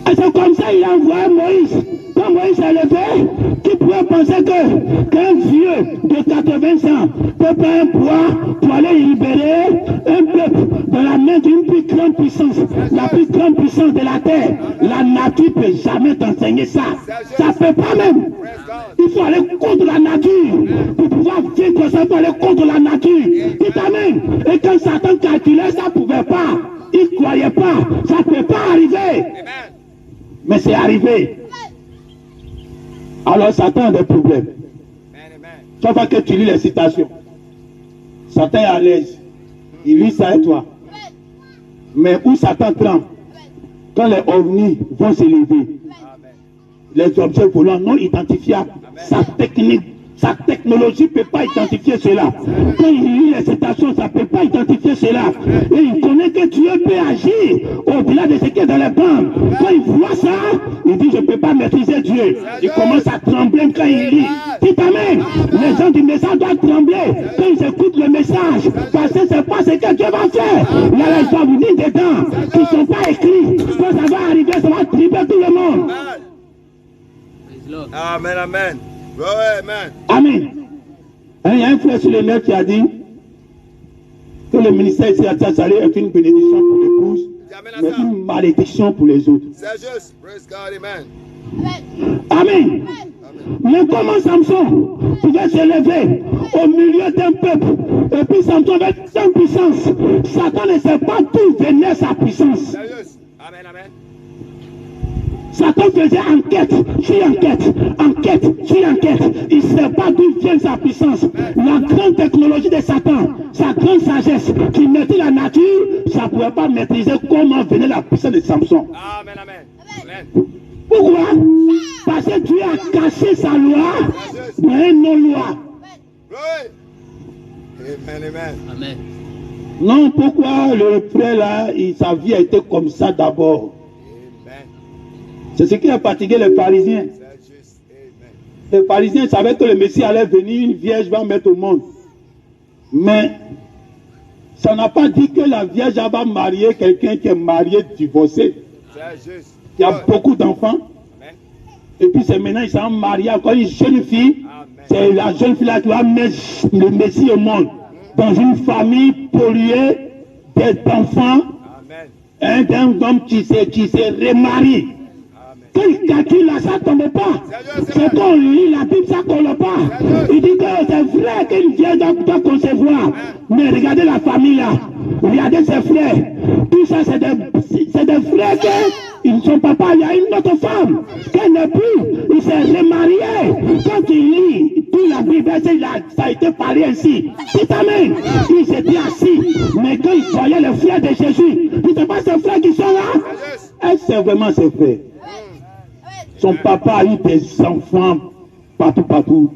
Et c'est comme ça qu'il a envoyé Moïse. Quand Moïse s'est levé, qui pouvait penser qu'un vieux de 80 ans peut prendre un poids pour aller libérer un peuple dans la main d'une plus grande puissance, la plus grande puissance de la terre. La nature ne peut jamais t'enseigner ça. Ça ne peut pas même. Il faut aller contre la nature. Pour pouvoir vivre ça, il faut aller contre la nature. Dites amen. Et quand Satan calculait, ça ne pouvait pas. Il ne croyait pas. Ça ne peut pas arriver. Mais c'est arrivé. Alors Satan a des problèmes. Chaque fois que tu lis les citations, Satan est à l'aise. Il lit ça et toi. Mais où Satan tremble, quand les ovnis vont s'élever, les objets volants non identifiables, sa technologie ne peut pas identifier cela. Quand il lit les citations, ça ne peut pas identifier cela. Et il connaît que Dieu peut agir au-delà de ce qui est dans les bandes. Quand il voit ça, il dit je ne peux pas maîtriser Dieu. Il commence à trembler quand il lit. Dites amen. Les gens du message doivent trembler quand ils écoutent le message. Parce que ce n'est pas ce que Dieu va faire. Il y a les souvenirs dedans qui ne sont pas écrits. Quand ça va arriver, ça va tribler tout le monde. Amen, amen. Amen. Amen. Il y a un frère sur le net qui a dit que le ministère ici à Tchatsali est une bénédiction pour l'épouse, mais une malédiction pour les autres. C'est juste. Praise God, amen. Amen. Mais comment Samson pouvait se lever au milieu d'un peuple et puis Samson avec sa puissance? Satan ne sait pas d'où venait sa puissance. C'est juste. Amen, amen. Satan faisait enquête sur enquête, enquête sur enquête. Il ne sait pas d'où vient sa puissance. La grande technologie de Satan, sa grande sagesse, qui maîtrise la nature, ça ne pouvait pas maîtriser comment venait la puissance de Samson. Amen, amen. Amen. Pourquoi? Parce que Dieu a caché sa loi dans une non-loi. Amen, amen. Amen. Non, pourquoi le frère là, sa vie a été comme ça d'abord? C'est ce qui a fatigué les pharisiens. Les pharisiens savaient que le Messie allait venir, une vierge va mettre au monde. Mais ça n'a pas dit que la vierge va marier quelqu'un qui est marié, divorcé, qui a beaucoup d'enfants. Et puis c'est maintenant, ils sont mariés encore une jeune fille. C'est la jeune fille là qui va mettre le Messie au monde. Dans une famille polluée, d'enfants, d'un homme qui se remarie. Quand il calcule là, ça ne tombe pas. C'est quand on lit la Bible, ça ne colle pas. Il dit que c'est vrai qu'une vierge doit concevoir. Mais regardez la famille là. Regardez ses frères. Tout ça, c'est des frères que son papa, il y a une autre femme. Qu'elle n'est plus. Il s'est remarié. Quand il lit toute la Bible, ça a été parlé ainsi. Dites amen. Il s'était assis. Mais quand il voyait les frères de Jésus, il ne sait pas ces frères qui sont là. Est-ce que c'est vraiment ses frères? Son papa a eu des enfants partout.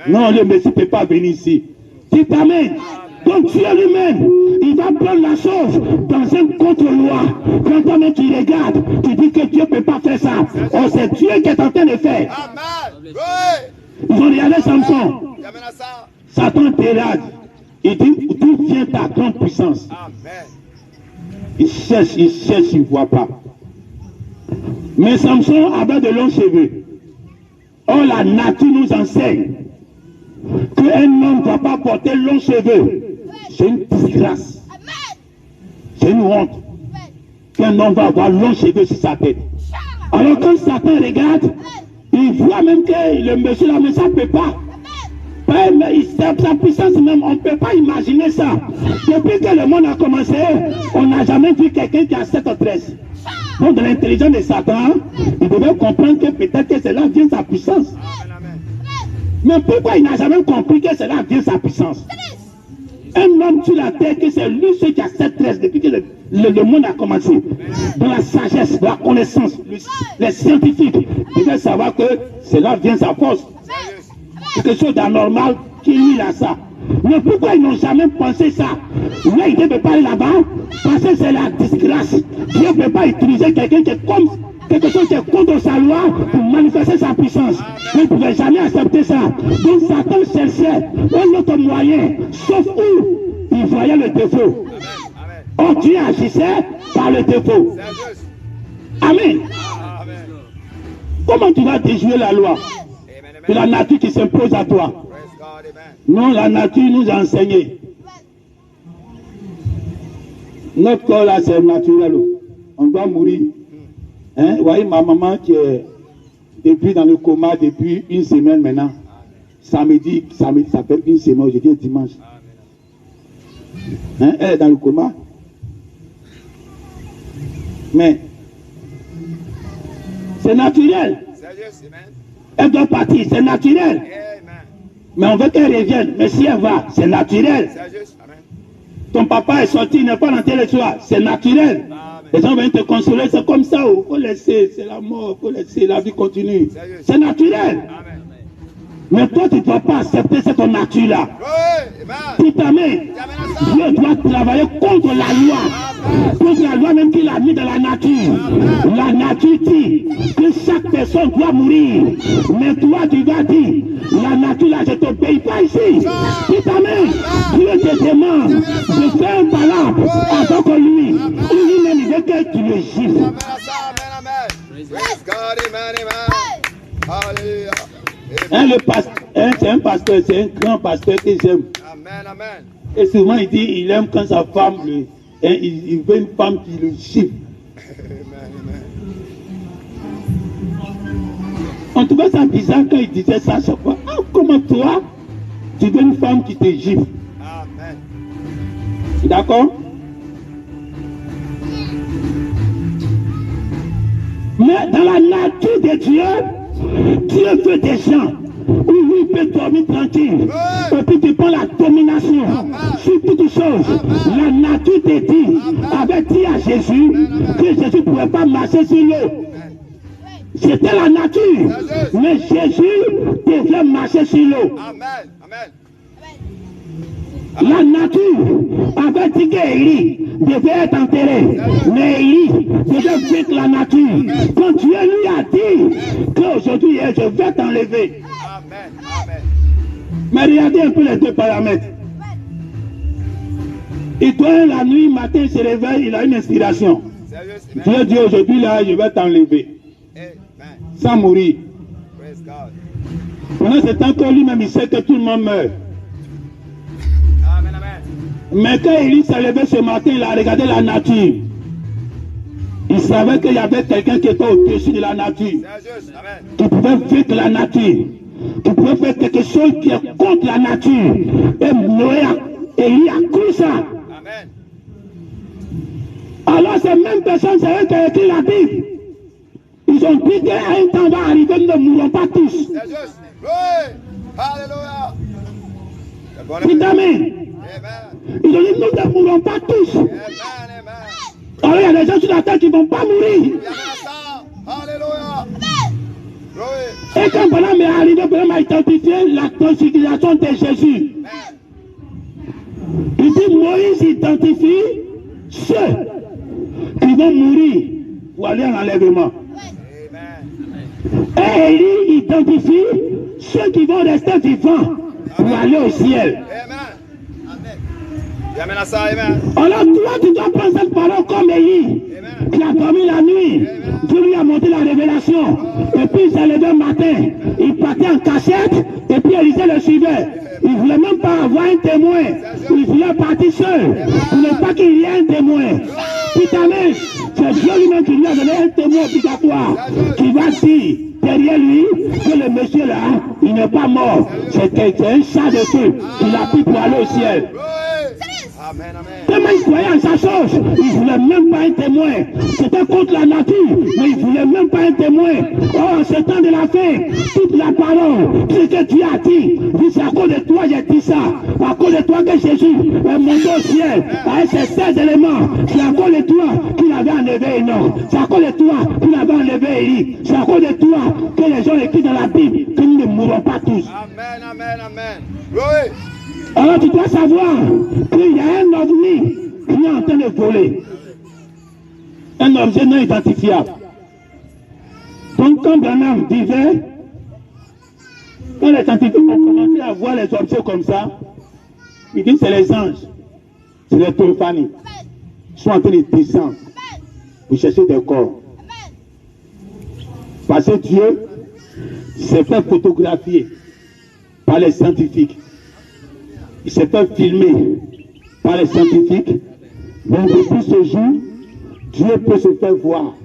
Non, le Messie ne peut pas venir ici. Dites amen. Donc Dieu lui-même, il va prendre la chose dans un contre-loi. Quand toi-même tu regardes, tu dis que Dieu ne peut pas faire ça. Oh, c'est Dieu qui est en train de faire. Ils ont regardé Samson. Satan t'érade. Il dit, d'où vient ta grande puissance? Il cherche, il ne voit pas. Mais Samson avait de longs cheveux. Or, la nature nous enseigne qu'un homme ne doit pas porter longs cheveux. C'est une disgrâce. C'est une honte qu'un homme va avoir longs cheveux sur sa tête. Alors, quand Satan regarde, il voit même que le monsieur là, mais ça ne peut pas. Sa puissance même, on ne peut pas imaginer ça. Depuis que le monde a commencé, on n'a jamais vu quelqu'un qui a cette adresse. Donc, de l'intelligence de Satan, il devait comprendre que peut-être que cela vient de sa puissance. Mais pourquoi il n'a jamais compris que cela vient de sa puissance? Un homme sur la terre, que c'est lui qui a cette tresse depuis que le monde a commencé. Dans la sagesse, la connaissance, les scientifiques devaient savoir que cela vient de sa force. Quelque chose d'anormal qui lui a ça. Mais pourquoi ils n'ont jamais pensé ça? Là, il ne peut pas aller là-bas parce que c'est la disgrâce. Dieu ne peut pas utiliser quelqu'un qui est comme quelque chose qui est contre sa loi pour manifester sa puissance. Il ne pouvait jamais accepter ça. Donc Satan cherchait un autre moyen, sauf où il voyait le défaut. Or Dieu agissait par le défaut. C'est juste. Amen. Amen. Comment tu vas déjouer la loi? Amen. C'est la nature qui s'impose à toi. Praise God. Amen. Non, la nature nous a enseigné. Notre corps là, c'est naturel. On doit mourir. Hein? Vous voyez ma maman qui est depuis dans le coma depuis une semaine maintenant. Samedi, ça fait une semaine, aujourd'hui dimanche. Hein? Elle est dans le coma. Mais c'est naturel. C'est juste. Amen. Elle doit partir, c'est naturel. Amen. Mais on veut qu'elle revienne. Mais si elle va, c'est naturel. C'est juste. Amen. Ton papa est sorti, il n'est pas rentré le soir. C'est naturel. Amen. Les gens viennent te consoler, c'est comme ça. Il faut laisser, c'est la mort, il faut laisser, la vie continue. C'est naturel. Amen. Mais toi, tu ne dois pas accepter cette nature-là. Oui. Amen. Tu t'amènes. Dieu doit travailler contre la loi. Contre la loi même qu'il a mis dans la nature. La nature dit que chaque personne doit mourir. Mais toi, tu vas dire, la nature là, je ne t'obéis pas ici. Tu t'amènes. Dieu te demande de faire un palabre avant que lui, lui-même, il veut que tu le gifles. Amen. Amen. Praise God. Amen. Amen. Hallelujah. Hein, c'est un pasteur, c'est un grand pasteur que j'aime. Amen. Amen. Et souvent il dit, il aime quand sa femme, il veut une femme qui le gifle. Amen. On trouvait ça bizarre quand il disait ça à chaque fois. Ah, comment toi, tu veux une femme qui te gifle? Amen. D'accord? Mais dans la nature de Dieu, Dieu veut des gens où lui peut dormir tranquille. Et puis tu prends la domination sur toutes choses. La nature te dit, avait dit à Jésus que Jésus ne pouvait pas marcher sur l'eau. C'était la nature. Mais Jésus devait marcher sur l'eau. Amen. Amen. La nature avait dit qu'Élie devait être enterré. Mais Élie devait vaincre la nature. Quand Dieu lui a dit qu'aujourd'hui je vais t'enlever. Amen. Amen. Mais regardez un peu les deux paramètres. Et toi, la nuit, matin, il se réveille, il a une inspiration. Dieu dit aujourd'hui là, je vais t'enlever. Amen. Sans mourir. Praise God. Pendant ce temps que lui-même, il sait que tout le monde meurt. Amen. Amen. Mais quand Élie s'est levé ce matin, il a regardé la nature. Il savait qu'il y avait quelqu'un qui était au-dessus de la nature. C'est juste. Amen. Qui pouvait vaincre la nature. Qui pouvait faire quelque chose qui est contre la nature. Et Noé Élie a cru ça. Amen. Alors ces mêmes personnes, c'est eux qui ont écrit la Bible. Ils ont dit qu'à un temps va arriver, nous ne mourrons pas tous. C'est juste. Oui. Alléluia. Dites amen. Amen. Ils ont dit nous ne mourrons pas tous. Amen. Amen. Alors il y a des gens sur la terre qui ne vont pas mourir. Amen. Alléluia. Oui. Et quand Balaam est arrivé, Balaam a identifié la consécration de Jésus. Amen. Il dit Moïse identifie ceux qui vont mourir pour aller à l'enlèvement. Amen. Et Élie identifie ceux qui vont rester vivants pour aller au ciel. Amen. Amen. Amen à ça. Amen. Alors toi, tu dois prendre cette parole comme Élie, Amen. qui a dormi la nuit. Dieu lui a montré la révélation. Et puis il s'est levé le matin. Il partait en cachette. Et puis Élisée le suivait. Il ne voulait même pas avoir un témoin. Il voulait partir seul. Il ne voulait pas qu'il y ait un témoin. Putain, c'est Dieu lui-même qui lui a donné un témoin obligatoire. Qui va dire derrière lui que le monsieur là, il n'est pas mort. C'est un chat de feu qu'il a pris pour aller au ciel. Oui. Amen. Amen. Tellement il croyait en sa chose, il ne voulait même pas un témoin. C'était contre la nature, mais il ne voulait même pas un témoin. Oh, ce temps de la fin, toute la parole, ce que tu as dit, c'est à cause de toi j'ai dit ça. À cause de toi que Jésus est monté au ciel avec ses 16 éléments. C'est à cause de toi qu'il avait enlevé Enoch. C'est à cause de toi qu'il avait enlevé Élie. C'est à cause de toi que les gens écrits dans la Bible que nous ne mourrons pas tous. Amen. Amen. Amen. Oui. Alors tu dois savoir qu'il y a un ovni qui est en train de voler. Un objet non identifiable. Donc quand Branham vivait, quand les scientifiques ont commencé à voir les objets comme ça, ils disent c'est les anges, c'est les théophanies. Ils sont en train de descendre. Vous cherchez des corps. Parce que Dieu s'est fait photographier par les scientifiques. Il s'est fait filmer par les scientifiques. Donc depuis ce jour, Dieu peut se faire voir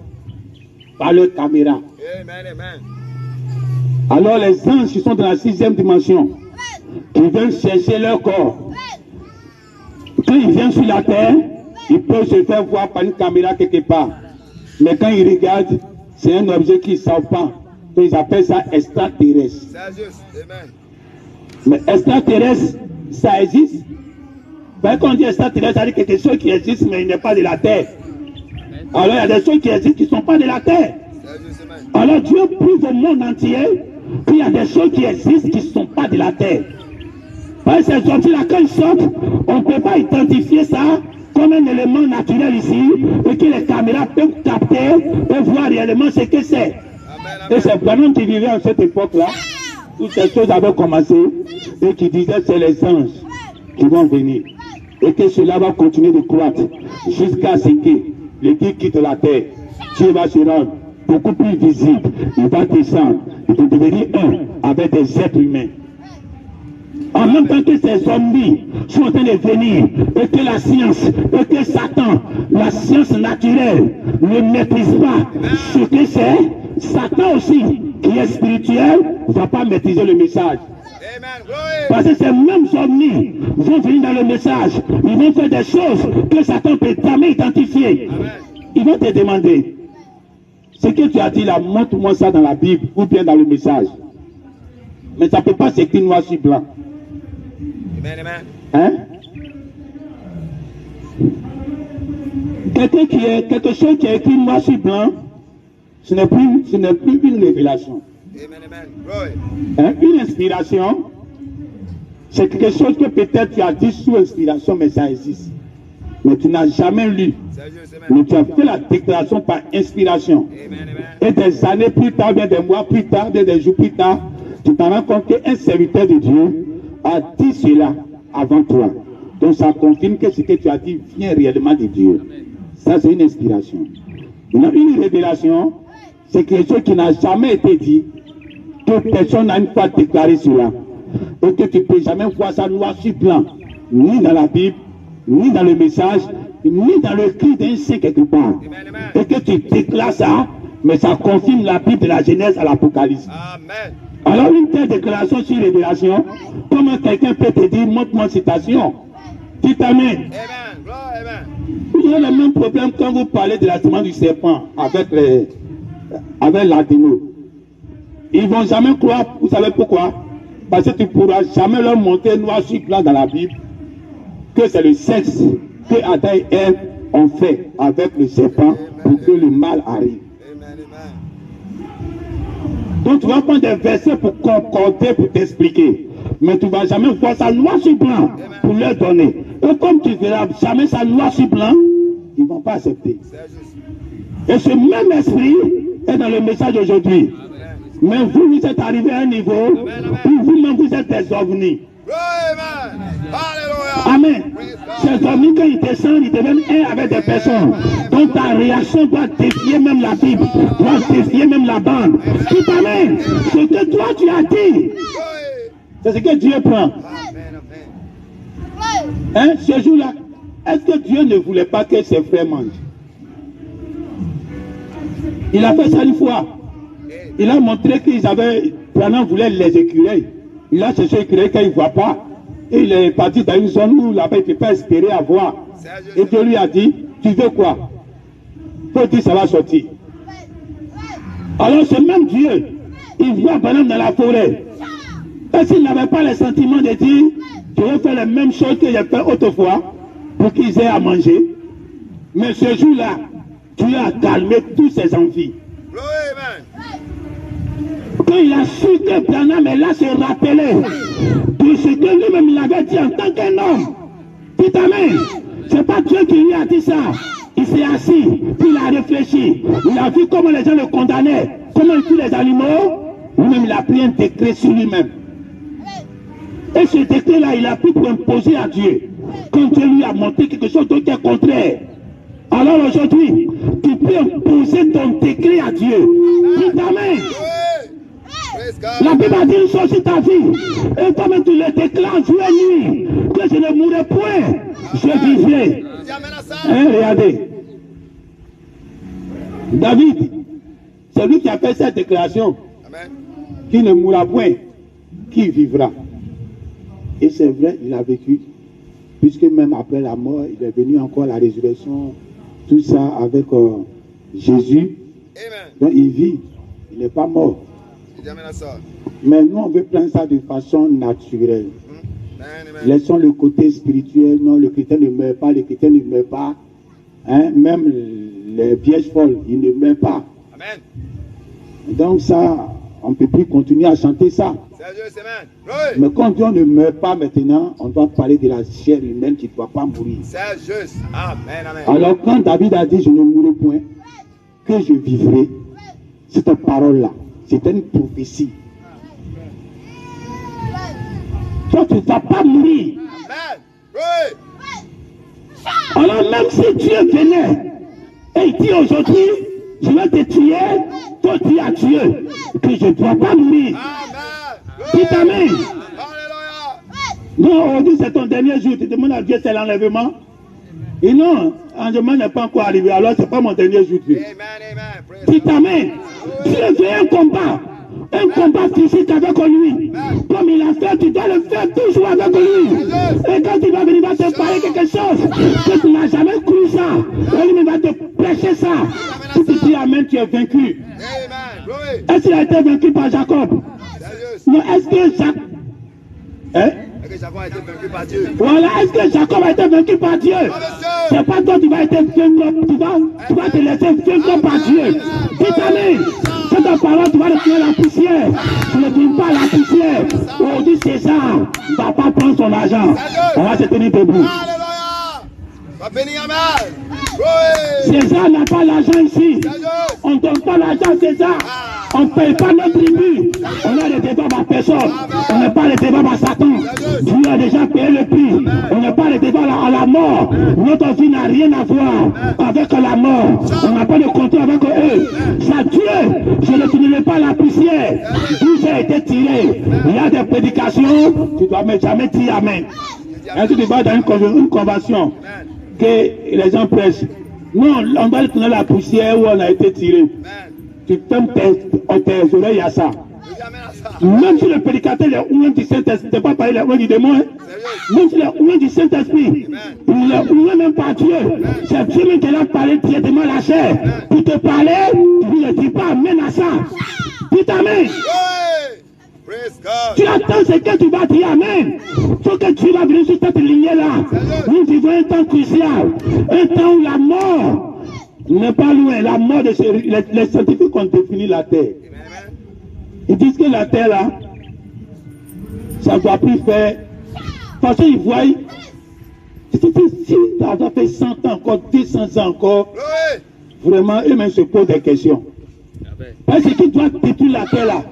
par leur caméra. Amen, amen. Alors les anges qui sont dans la 6e dimension, qui viennent chercher leur corps, quand ils viennent sur la terre, ils peuvent se faire voir par une caméra quelque part. Mais quand ils regardent, c'est un objet qu'ils ne savent pas. Donc ils appellent ça extraterrestre. C'est juste. Amen. Mais extraterrestre, ça existe. Ben, quand on dit extraterrestre, ça veut dire quelque chose qui existe, mais il n'est pas de la terre. Alors il y a des choses qui existent qui ne sont pas de la terre. C'est juste. Amen. Alors Dieu prouve au monde entier qu'il y a des choses qui existent qui ne sont pas de la terre. Parce que ces objets-là, quand ils sortent, on ne peut pas identifier ça comme un élément naturel ici, et que les caméras peuvent capter et voir réellement ce que c'est. Amen, Et amen. c'est Branham qui vivait à cette époque-là, où ces choses avaient commencé, et qui disait c'est les anges qui vont venir. Et que cela va continuer de croître jusqu'à ce que l'Église quitte la terre. Dieu va se rendre beaucoup plus visible. Il va descendre. Il va devenir un avec des êtres humains. En même temps que ces zombies sont en train de venir, et que la science, et que Satan, la science naturelle, ne maîtrise pas ce que c'est, Satan aussi, qui est spirituel, ne va pas maîtriser le message. Amen. Glory. Parce que ces mêmes zombies vont venir dans le message. Ils vont faire des choses que Satan ne peut jamais identifier. Amen. Ils vont te demander, ce que tu as dit là, montre-moi ça dans la Bible ou bien dans le message. Mais ça ne peut pas s'écrire noir sur blanc. Amen, amen. Hein? Quelque chose qui est écrit noir sur blanc, ce n'est plus une révélation. Amen, amen. Glory. Hein? Une inspiration, c'est quelque chose que peut-être tu as dit sous inspiration, mais ça existe. Mais tu n'as jamais lu. C'est juste. Amen. Mais tu as fait la déclaration par inspiration. Amen, amen. Et des années plus tard, bien des mois plus tard, bien des jours plus tard, tu t'en rends compte qu'un serviteur de Dieu a dit cela avant toi. Donc ça confirme que ce que tu as dit vient réellement de Dieu. Ça, c'est une inspiration. Une révélation, c'est quelque chose qui n'a jamais été dit, que personne n'a une fois déclaré cela. Et que tu ne peux jamais voir ça noir sur blanc, ni dans la Bible, ni dans le message, ni dans le cri d'un saint quelque part. Amen, amen. Et que tu déclares ça, mais ça confirme la Bible de la Genèse à l'Apocalypse. Amen. Alors une telle déclaration sur révélation, comment quelqu'un peut te dire, montre-moi une citation? Dites Amen. Amen. Glory. Amen. Il y a le même problème quand vous parlez de la semence du serpent avec l'anténo. Ils ne vont jamais croire, vous savez pourquoi? Parce que tu ne pourras jamais leur montrer noir sur blanc dans la Bible que c'est le sexe que Adam et Ève ont fait avec le serpent pour que le mal arrive. Amen, amen. Donc tu vas prendre des versets pour concorder, pour t'expliquer. Mais tu ne vas jamais voir ça noir sur blanc pour leur donner. Et comme tu ne verras jamais ça noir sur blanc, ils ne vont pas accepter. C'est juste. Et ce même esprit est dans le message aujourd'hui. Amen. Mais vous, vous êtes arrivé à un niveau où vous-même vous êtes des ovnis. Glory. Amen. Hallelujah. Amen. Praise God. Ces ovnis, quand ils descendent, ils deviennent un avec des personnes. Donc ta réaction doit défier même la Bible, doit défier même la bande. Tout amen. Ce que toi tu as dit, Glory. c'est ce que Dieu prend. Amen, amen. Hein, ce jour-là, est-ce que Dieu ne voulait pas que ses frères mangent? Il a fait ça une fois. Il a montré qu'ils avaient, Branham voulait les écureuils. Il a cherché les écureuils quand il ne voit pas. Et il est parti dans une zone où là-bas il ne peut pas espérer avoir. Et Dieu lui a dit, tu veux quoi? Il faut dire ça va sortir. Alors ce même Dieu, il voit Branham dans la forêt. Et s'il n'avait pas le sentiment de dire, je vais faire les mêmes choses que j'ai fait autrefois pour qu'ils aient à manger. Mais ce jour-là, Dieu a calmé tous ses envies. Glory. Amen. Quand il a su que Branham est là, se rappelait de ce que lui-même il avait dit en tant qu'un homme. Dites amen. C'est pas Dieu qui lui a dit ça. Il s'est assis, puis il a réfléchi. Il a vu comment les gens le condamnaient, comment il tue les animaux. Lui-même, il a pris un décret sur lui-même. Et ce décret-là, il a pris pour imposer à Dieu. Quand Dieu lui a montré quelque chose d'autre qui est contraire. Alors aujourd'hui, tu peux imposer ton décret à Dieu. Dis amen. La Bible a dit une chose sur ta vie. Et comme tu le déclares jour et nuit, que je ne mourrai point, je vivrai. Hein, regardez. David, c'est lui qui a fait cette déclaration. Amen. Qui ne mourra point, qui vivra. Et c'est vrai, il a vécu. Puisque même après la mort, il est venu encore la résurrection, tout ça avec Jésus. Amen. Donc il vit, il n'est pas mort. Amen. Mais nous, on veut prendre ça de façon naturelle. Amen. Laissons le côté spirituel. Non, le chrétien ne meurt pas, le chrétien ne meurt pas. Hein? Même les vierges folles, ils ne meurent pas. Amen. Donc ça, on ne peut plus continuer à chanter ça. C'est juste, amen. Oui. Mais quand Dieu ne meurt pas maintenant, on doit parler de la chair humaine qui ne doit pas mourir. C'est juste. Amen. Amen. Alors quand David a dit je ne mourrai point, que je vivrai, cette parole-là, c'était une prophétie. Toi, tu ne vas pas mourir. Amen. Oui. Alors même si Dieu venait et il dit aujourd'hui, je vais te tuer, toi tu as Dieu, que je ne dois pas mourir. Amen. Dis amen. Alléluia. Non, aujourd'hui c'est ton dernier jour, tu demandes à Dieu c'est l'enlèvement. Et non, l'enlèvement n'est pas encore arrivé, alors c'est pas mon dernier jour. Amen. Amen. Praise Dis God. amen. Dieu fait un combat physique avec lui. Comme il a fait, tu dois le faire toujours avec lui. Et quand il va venir, il va te parler quelque chose que tu n'as jamais cru ça. Et lui, il va te prêcher ça. Si tu dis amen, tu es vaincu. Amen. Oui. Est-ce qu'il a été vaincu par Jacob? C'est juste. Non, est-ce que Jacob... Hein? Est-ce que Jacob a été vaincu par Dieu? Voilà, est-ce que Jacob a été vaincu par Dieu? C'est pas toi qui vas être vaincu, tu vas te laisser vaincre par Dieu. Dis amen. C'est ta parole, tu vas retirer la poussière. Tu ne trouves pas la poussière. On dit César, ne va pas prendre son argent. On va se tenir debout. Alléluia. Va bénir, amen. Oui. César n'a pas l'argent ici. On ne donne pas l'argent à César. On ne paye pas notre tribu. On a les débats par personne. On n'est pas les débats par Satan. Dieu a déjà payé le prix. On n'est pas les débats à la mort. Notre vie n'a rien à voir avec la mort. On n'a pas de contrôle avec eux. C'est Dieu. Je ne tirerai pas la poussière. D'où j'ai été tiré. Il y a des prédications. Tu ne dois jamais dire amen. Est-ce que tu vas dans une convention que les gens prêchent? Non, on doit tenir la poussière où on a été tiré. Tu fermes tes oreilles à ça. Même si le prédicateur est ouvert du Saint-Esprit, tu n'es pas parlé du démon. Hein? Même si le ouvert du Saint-Esprit, il est ouvert même par Dieu. C'est Dieu même qui a parlé directement à la chair. Pour te parler, tu ne dis pas amen à ça. Dis amen. Tu attends ce que tu vas dire amen. Il faut que tu vas venir sur cette lignée-là. Nous vivons un temps crucial. Un temps où la mort n'est pas loin. La mort de les scientifiques ont défini la terre. Ils disent que la terre là, ça ne doit plus faire. Parce qu'ils voient, si ça doit faire 100 ans encore, 200 ans encore, vraiment, eux-mêmes se posent des questions. Parce qu'ils doivent détruire la terre là.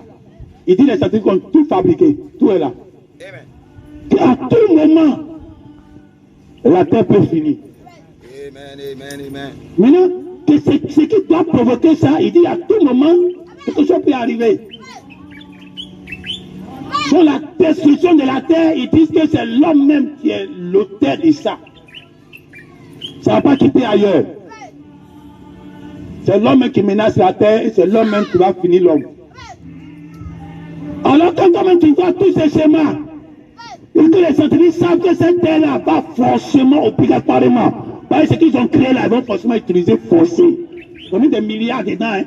Ils disent les scientifiques ont tout fabriqué, tout est là. À tout moment, la terre peut finir. Maintenant, ce qui doit provoquer ça, il dit à tout moment, quelque chose peut arriver. Sur la destruction de la terre, ils disent que c'est l'homme même qui est l'auteur de ça. Ça ne va pas quitter ailleurs. C'est l'homme qui menace la terre et c'est l'homme même qui va finir l'homme. Alors quand tu vois tous ces schémas, et que les scientifiques savent que cette terre-là va forcément, obligatoirement, parce que ce qu'ils ont créé là, ils vont forcément utiliser forcé. Ils ont mis des milliards dedans. Hein.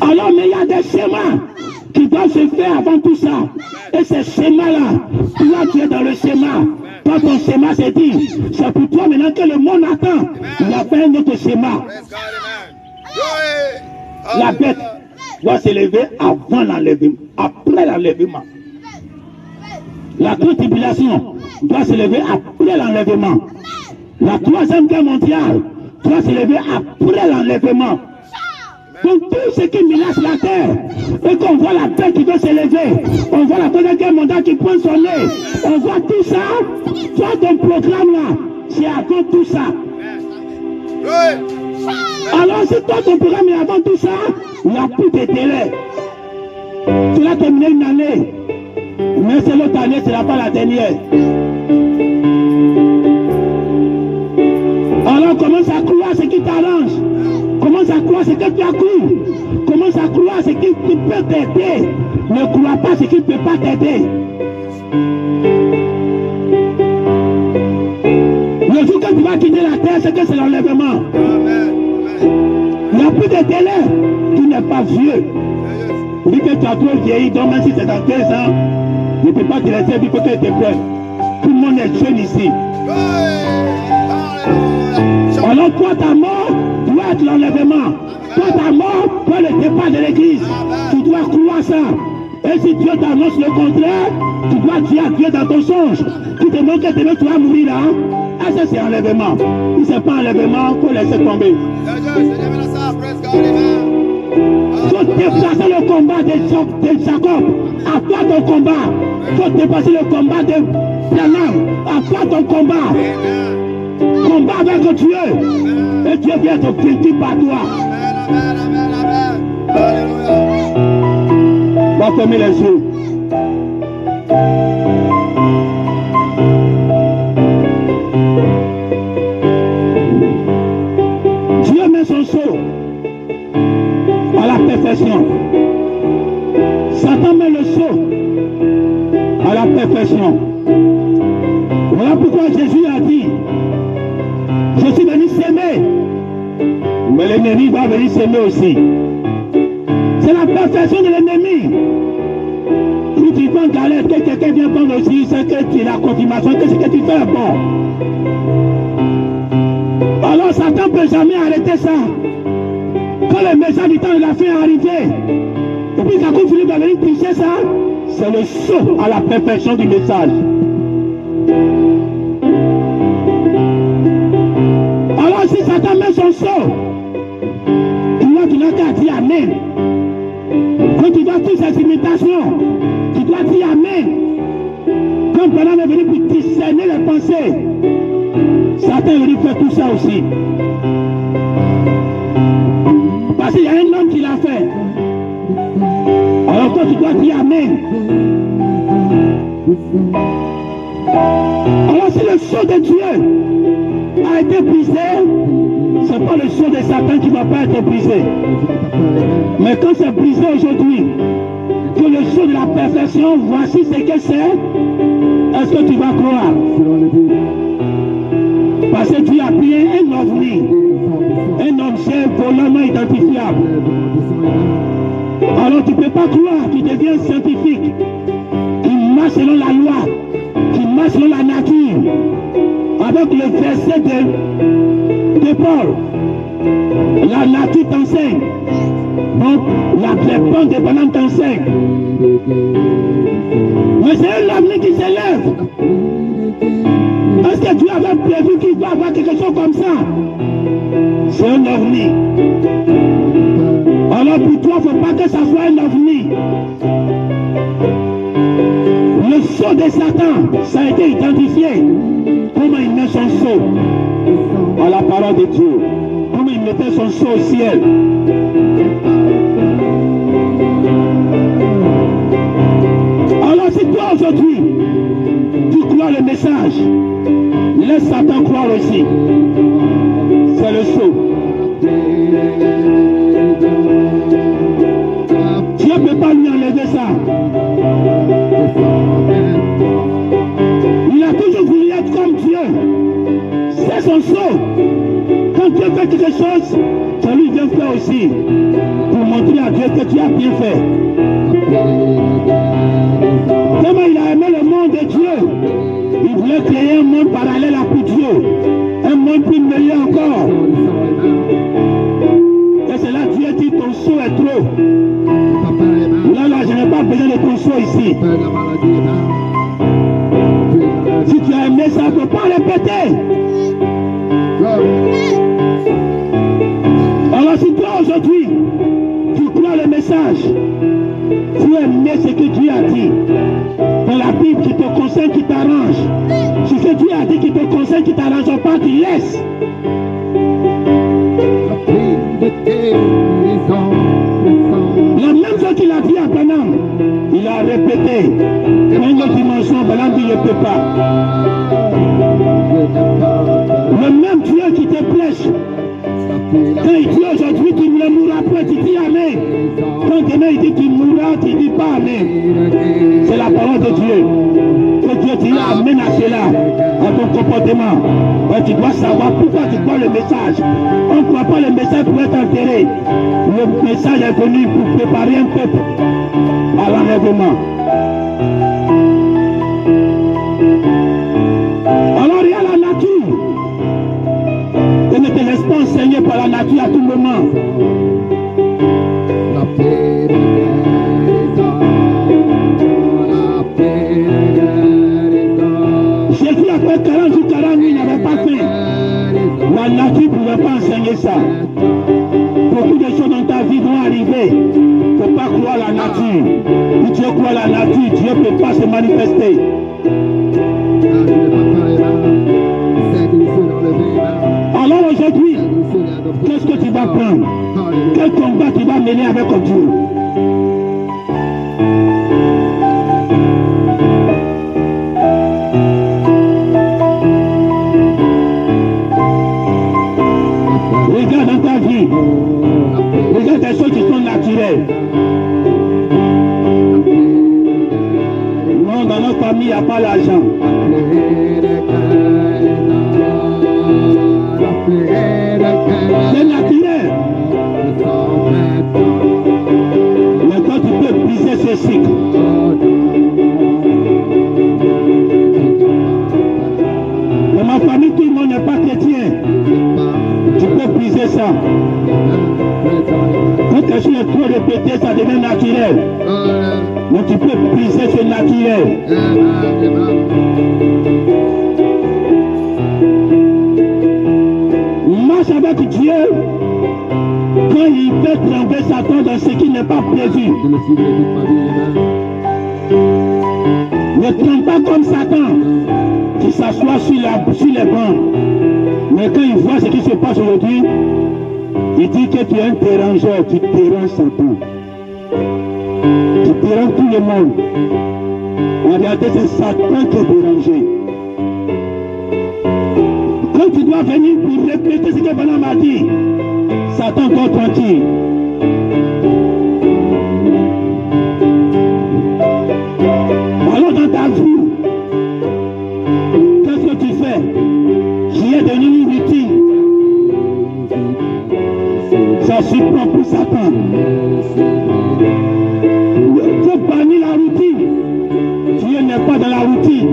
Alors, mais il y a des schémas qui doivent se faire avant tout ça. Et ces schémas-là, toi tu es dans le schéma. Quand ton schéma s'est dit, c'est pour toi maintenant que le monde attend. Il a fait un autre schéma. La bête doit s'élever avant l'enlèvement, après l'enlèvement. La grande tribulation doit s'élever après l'enlèvement. La troisième guerre mondiale doit s'élever après l'enlèvement. Donc tout ce qui menace la terre, et qu'on voit la terre qui doit s'élever, on voit la troisième guerre mondiale qui pointe son nez, on voit tout ça, toi ton programme là, c'est avant tout ça. Oui. Alors si toi ton programme est avant tout ça, il n'y a plus de délai. Tu l'as terminé une année, mais c'est l'autre année, ce n'est pas la dernière. Alors commence à croire ce qui t'arrange. Commence à croire ce que tu as cru. Commence à croire ce qui peut t'aider. Ne crois pas ce qui ne peut pas t'aider. Le jour que tu vas quitter la terre, c'est que c'est l'enlèvement. Il n'y a plus de délai. Tu n'es pas vieux. Dis que tu as trop vieilli, donc même si c'est dans 15 ans, ne peux pas te laisser, il faut que tu te prêtes. Tout le monde est jeune ici. Alors toi, ta mort doit être l'enlèvement. Toi, ta mort doit le départ de l'église. Tu dois croire ça. Et si Dieu t'annonce le contraire, tu dois dire à Dieu dans ton songe. Tu te montres que tu vas mourir là. Ah, ça c'est enlèvement. Si ce n'est pas enlèvement, il faut laisser tomber. Il faut dépasser le combat de Jacob. À toi ton combat. Il faut dépasser le combat de Branham. À toi ton combat. Combat avec Dieu. Et Dieu vient te vaincu par toi. On va fermer les yeux. Dieu met son sceau à la perfection. Satan met le sceau à la perfection. Voilà pourquoi Jésus a dit, je suis venu s'aimer, mais l'ennemi va venir s'aimer aussi. C'est la perfection de l'ennemi. Si tu vas en galère, que quelqu'un vient prendre aussi, c'est que tu es la confirmation que ce que tu fais est bon. Alors Satan ne peut jamais arrêter ça. Quand le message du temps de la fin est arrivé, et puis Jacob Philippe va venir toucher ça, c'est le saut à la perfection du message. Alors si Satan met son saut, tu n'as qu'à dire Amen. Quand tu vois toutes ces imitations, tu dois dire Amen. Quand Balaam est venu pour discerner les pensées, Satan est venu faire tout ça aussi. Parce qu'il y a un homme qui l'a fait. Alors toi tu dois dire Amen. Alors si le sceau de Dieu a été brisé, ce n'est pas le sceau de Satan qui ne va pas être brisé. Mais quand c'est brisé aujourd'hui, que le sceau de la perfection, voici ce que c'est, est-ce que tu vas croire? Parce que tu as pris un ovni, un objet volamment identifiable. Alors tu ne peux pas croire, tu deviens scientifique, qui marche selon la loi, qui marche selon la nature, avec le verset de Paul. La nature t'enseigne. Donc, les bancs de Balaam t'enseignent. Mais c'est un avenir qui s'élève. Est-ce que tu avais prévu qu'il va avoir quelque chose comme ça? C'est un ovni. Alors pour toi, il ne faut pas que ça soit un ovni. Le sceau de Satan, ça a été identifié. Comment il met son sceau à la parole de Dieu. Comment il mettait son sceau au ciel. Alors si toi aujourd'hui, tu crois le message, laisse Satan croire aussi. C'est le sceau. Dieu ne peut pas lui enlever ça. Il a toujours voulu être comme Dieu. C'est son sceau. Quand Dieu fait quelque chose, ça lui vient faire aussi. Pour montrer à Dieu que tu as bien fait. Tellement il a aimé le monde de Dieu. Il voulait créer un monde parallèle à pour Dieu. Un monde plus meilleur encore. Et c'est là que Dieu dit ton sceau est trop. Là, je n'ai pas besoin de ton sceau ici. Si tu as aimé ça, il ne faut pas répéter. Alors si toi aujourd'hui, tu crois le message, tu aimes ce que Dieu a dit, dans la Bible qui te concerne, qui t'arrange, ce que Dieu a dit qui te concerne, conseils qui ne t'arrangent pas, tu laisses. La même chose qu'il a dit à Branham, il a répété. Dans une autre dimension, Branham dit, je ne peux pas. Le même Dieu qui te prêche, quand il dit aujourd'hui tu ne mourras pas, tu dis Amen. Quand demain il dit tu mourras, tu ne dis pas Amen. C'est la parole de Dieu. Que Dieu dit Amen à cela, à ton comportement. Et tu dois savoir pourquoi tu crois le message. On ne croit pas le message pour être enterré. Le message est venu pour préparer un peuple à l'enlèvement. Alors il y a la nature. Et ne te laisse pas enseigner par la nature à tout moment. Jésus a fait 40 jours, 40 nuits, il n'avait pas faim. La nature ne pouvait pas enseigner ça. Beaucoup de choses dans ta vie vont arriver. Il ne faut pas croire la nature. Si tu crois la nature, Dieu ne peut pas se manifester. Alors aujourd'hui, qu'est-ce que tu vas prendre? Quel combat tu vas mener avec Dieu? Regarde dans ta vie. Regarde des choses qui sont naturelles. Non, dans notre famille, il n'y a pas l'argent. C'est naturel. Mais quand tu peux briser ce cycle, dans ma famille, tout le monde n'est pas chrétien. Tu peux briser ça. Quand quelque chose est trop répété, ça devient naturel. Mais tu peux briser ce naturel. Marche avec Dieu quand il fait trembler Satan dans ce qui n'est pas prévu. Ne tremble pas comme Satan qui s'assoit sur les bancs. Mais quand il voit ce qui se passe aujourd'hui, il dit que tu es un dérangeur, tu déranges Satan. Tu déranges tout le monde. En réalité, c'est Satan qui est dérangé. Quand tu dois venir pour répéter ce que Branham a dit, Satan dort tranquille. Alors dans ta vie, qu'est-ce que tu fais? Qui est devenu une routine. Ça surprend pour Satan. Il faut bannir la routine. Dieu n'est pas dans la routine.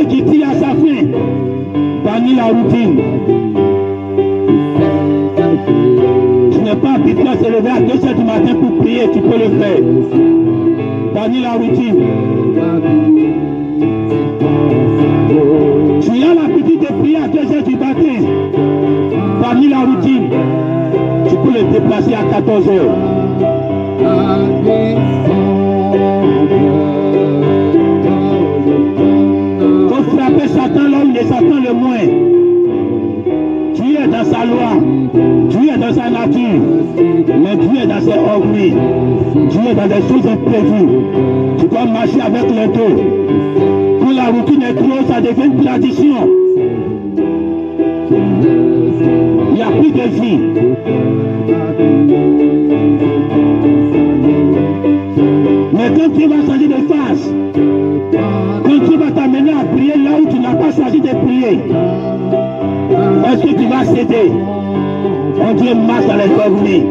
Qui tire à sa fin, bannir la routine. Tu n'es pas habitué à se lever à 2h du matin pour prier, tu peux le faire. Bannir la routine. Tu as l'habitude de prier à 2h du matin. Bannir la routine. Tu peux le déplacer à 14h. Frapper Satan là où il est Satan le moins. Dieu est dans sa loi, Dieu est dans sa nature, mais Dieu est dans ses orgues, Dieu est dans des choses imprévues. Tu dois marcher avec les deux. Quand la routine est trop, ça devient une tradition. Il n'y a plus de vie. Mais quand tu vas changer de face, quand tu vas t'amener à prier là où tu n'as pas choisi de prier, est-ce que tu vas céder? On Dieu marche dans les orgues.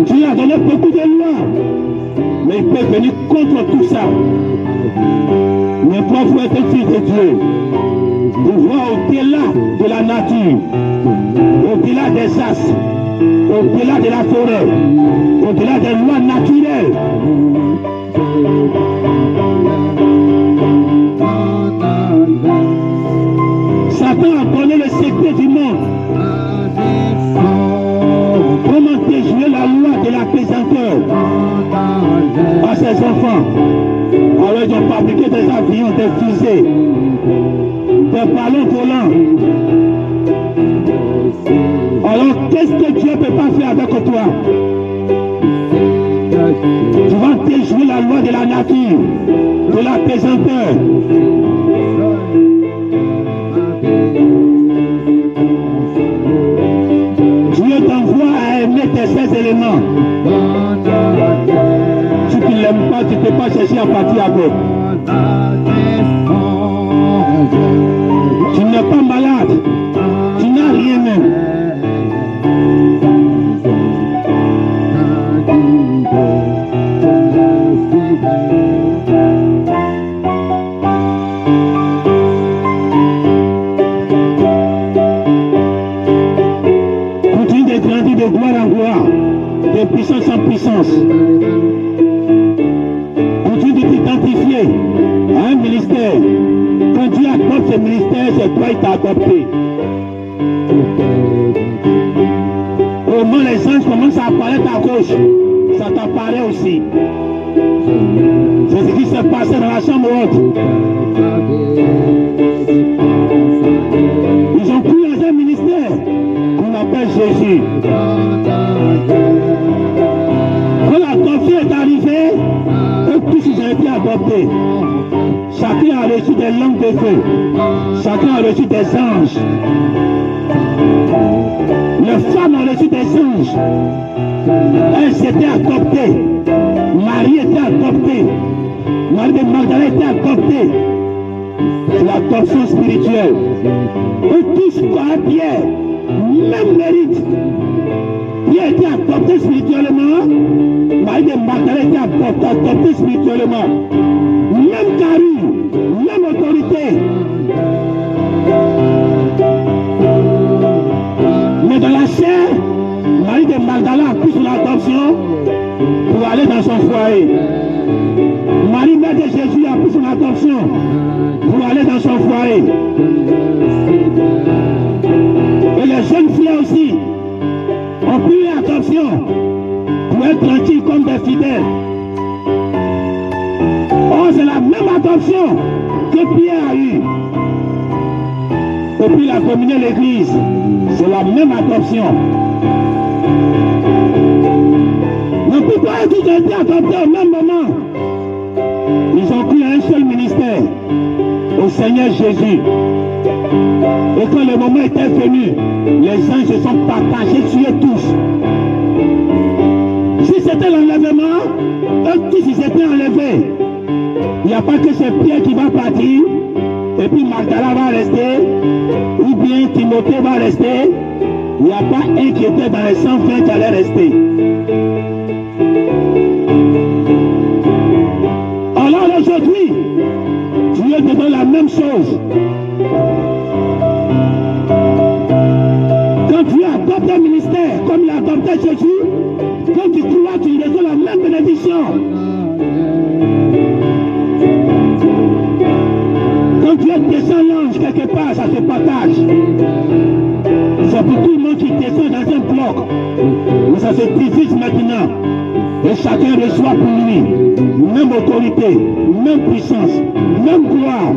Tu as donné beaucoup de lois, mais il peut venir contre tout ça. Mais toi, il faut être fils de Dieu. pour voir au-delà de la nature, au-delà des astres, au-delà de la forêt, au-delà des lois naturelles. Satan a connu le secret du monde. Comment déjouer la loi de la pesanteur à ses enfants? Alors ils ont fabriqué des avions, des fusées, des ballons volants. Alors qu'est-ce que Dieu ne peut pas faire avec toi? Tu vas déjouer la loi de la nature, de la pesanteur. Dieu t'envoie à aimer tes 16 éléments. Si tu ne l'aimes pas, tu ne peux pas chercher à partir avec. Tu n'es pas malade. Tu n'as rien même. Continue de grandir de gloire en gloire, de puissance en puissance. Continue de t'identifier à un ministère. Quand Dieu adopte ce ministère, c'est toi qui t'as adopté. Au moment les anges commencent à apparaître à gauche, ça t'apparaît aussi. C'est ce qui s'est passé dans la chambre haute. Ils ont pris dans un ministère qu'on appelle Jésus. Quand l'adoption est arrivée, eux tous ils ont été adoptés. Chacun a reçu des langues de feu. Chacun a reçu des anges. Les femmes ont reçu des anges. Elles s'étaient adoptées. Marie était adoptée. Marie de Magdalene était adoptée. C'est l'adoption spirituelle. Eux tous croient Pierre. Même mérite. Pierre était adopté spirituellement. Marie de Magdalene était adoptée spirituellement. Même carrure, même autorité. Mais dans la chair, Marie de Magdalene a pris son adoption pour aller dans son foyer. Marie, mère de Jésus, a pris son adoption pour aller dans son foyer. Et les jeunes filles aussi ont pris l'adoption pour être tranquilles comme des fidèles. Oh, c'est la même adoption que Pierre a eue. Et puis il a communié l'église. C'est la même adoption. Mais pourquoi ils ont été adoptés au même moment? Ils ont pris un seul ministère, au Seigneur Jésus. Et quand le moment était venu, les anges se sont partagés sur eux tous. Si c'était l'enlèvement, eux tous ils étaient enlevés. Il n'y a pas que c'est Pierre qui va partir, et puis Magdala va rester, ou bien Timothée va rester. Il n'y a pas un qui était dans les 120 qui allait rester. Alors aujourd'hui, Dieu te donne la même chose. Quand tu adoptes un ministère, comme il a adopté Jésus, quand tu crois, tu reçois la même bénédiction. Quand tu es descend l'ange quelque part, ça se partage. C'est pour tout le monde qui descend dans un bloc. Mais ça se divise maintenant. Et chacun reçoit pour lui même autorité, même puissance, même gloire.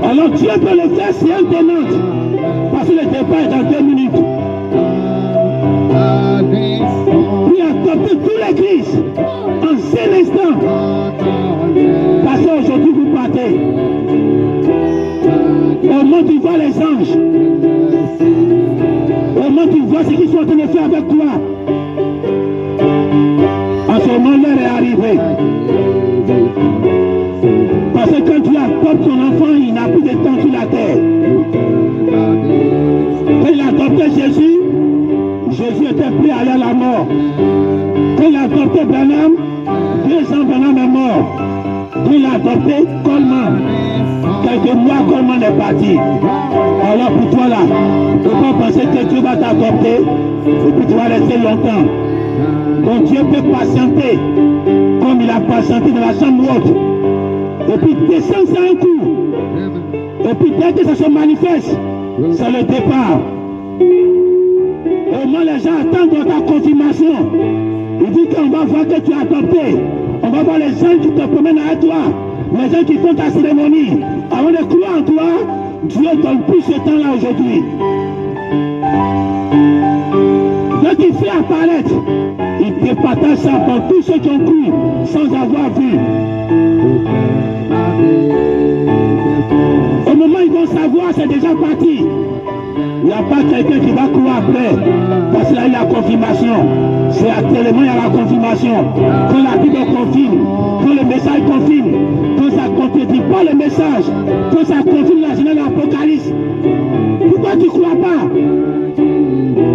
Alors Dieu peut le faire si elle demande. Parce que le départ est dans 2 minutes. Puis adopter toute l'église en seul instant. Parce qu'aujourd'hui vous partez. Au moment où tu vois les anges, au moment où tu vois ce qu'ils sont en train de faire avec toi, en ce moment l'heure est arrivée. Parce que quand tu adoptes ton enfant, il n'a plus de temps sur la terre. Quand il a adopté Jésus, Jésus était prêt à aller à la mort. Quand il a adopté Branham, adopté Coleman. Quelques mois, Coleman est parti. Alors pour toi là, il ne faut pas penser que Dieu va t'adopter et puis tu vas rester longtemps. Donc Dieu peut patienter comme il a patienté dans la chambre haute. Et puis descendre ça un coup. Et puis dès que ça se manifeste, c'est le départ. Et au moins les gens attendent ta confirmation. Il dit qu'on va voir que tu es adopté. On va voir les gens qui te promènent avec toi. Les gens qui font ta cérémonie. Avant de croire en toi, Dieu donne plus ce temps-là aujourd'hui. Donc il fait apparaître. Il te partage ça pour tous ceux qui ont cru sans avoir vu. Au moment où ils vont savoir, c'est déjà parti. Il n'y a pas quelqu'un qui va courir après. Parce qu'il a eu la confirmation. C'est actuellement il y a la confirmation. Quand la Bible confirme, quand le message confirme, quand ça ne contredit pas le message, quand ça confirme la journée de l'Apocalypse. Pourquoi tu ne crois pas?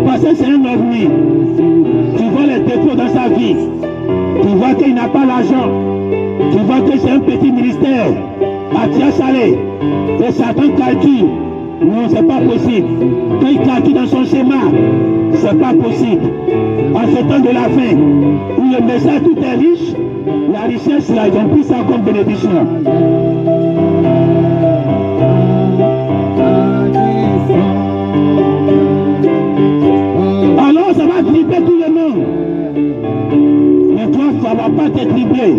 Parce que c'est un ovni. Tu vois les défauts dans sa vie. Tu vois qu'il n'a pas l'argent. Tu vois que c'est un petit ministère. À Salé. Et Satan calcule. Non, c'est pas possible. Quand il calcule dans son schéma, c'est pas possible. En ce temps de la fin, où le message tout est riche, la richesse là, ils ont pris ça comme bénédiction. Alors ça va tripler tout le monde. Mais toi, ça ne va pas te tripler.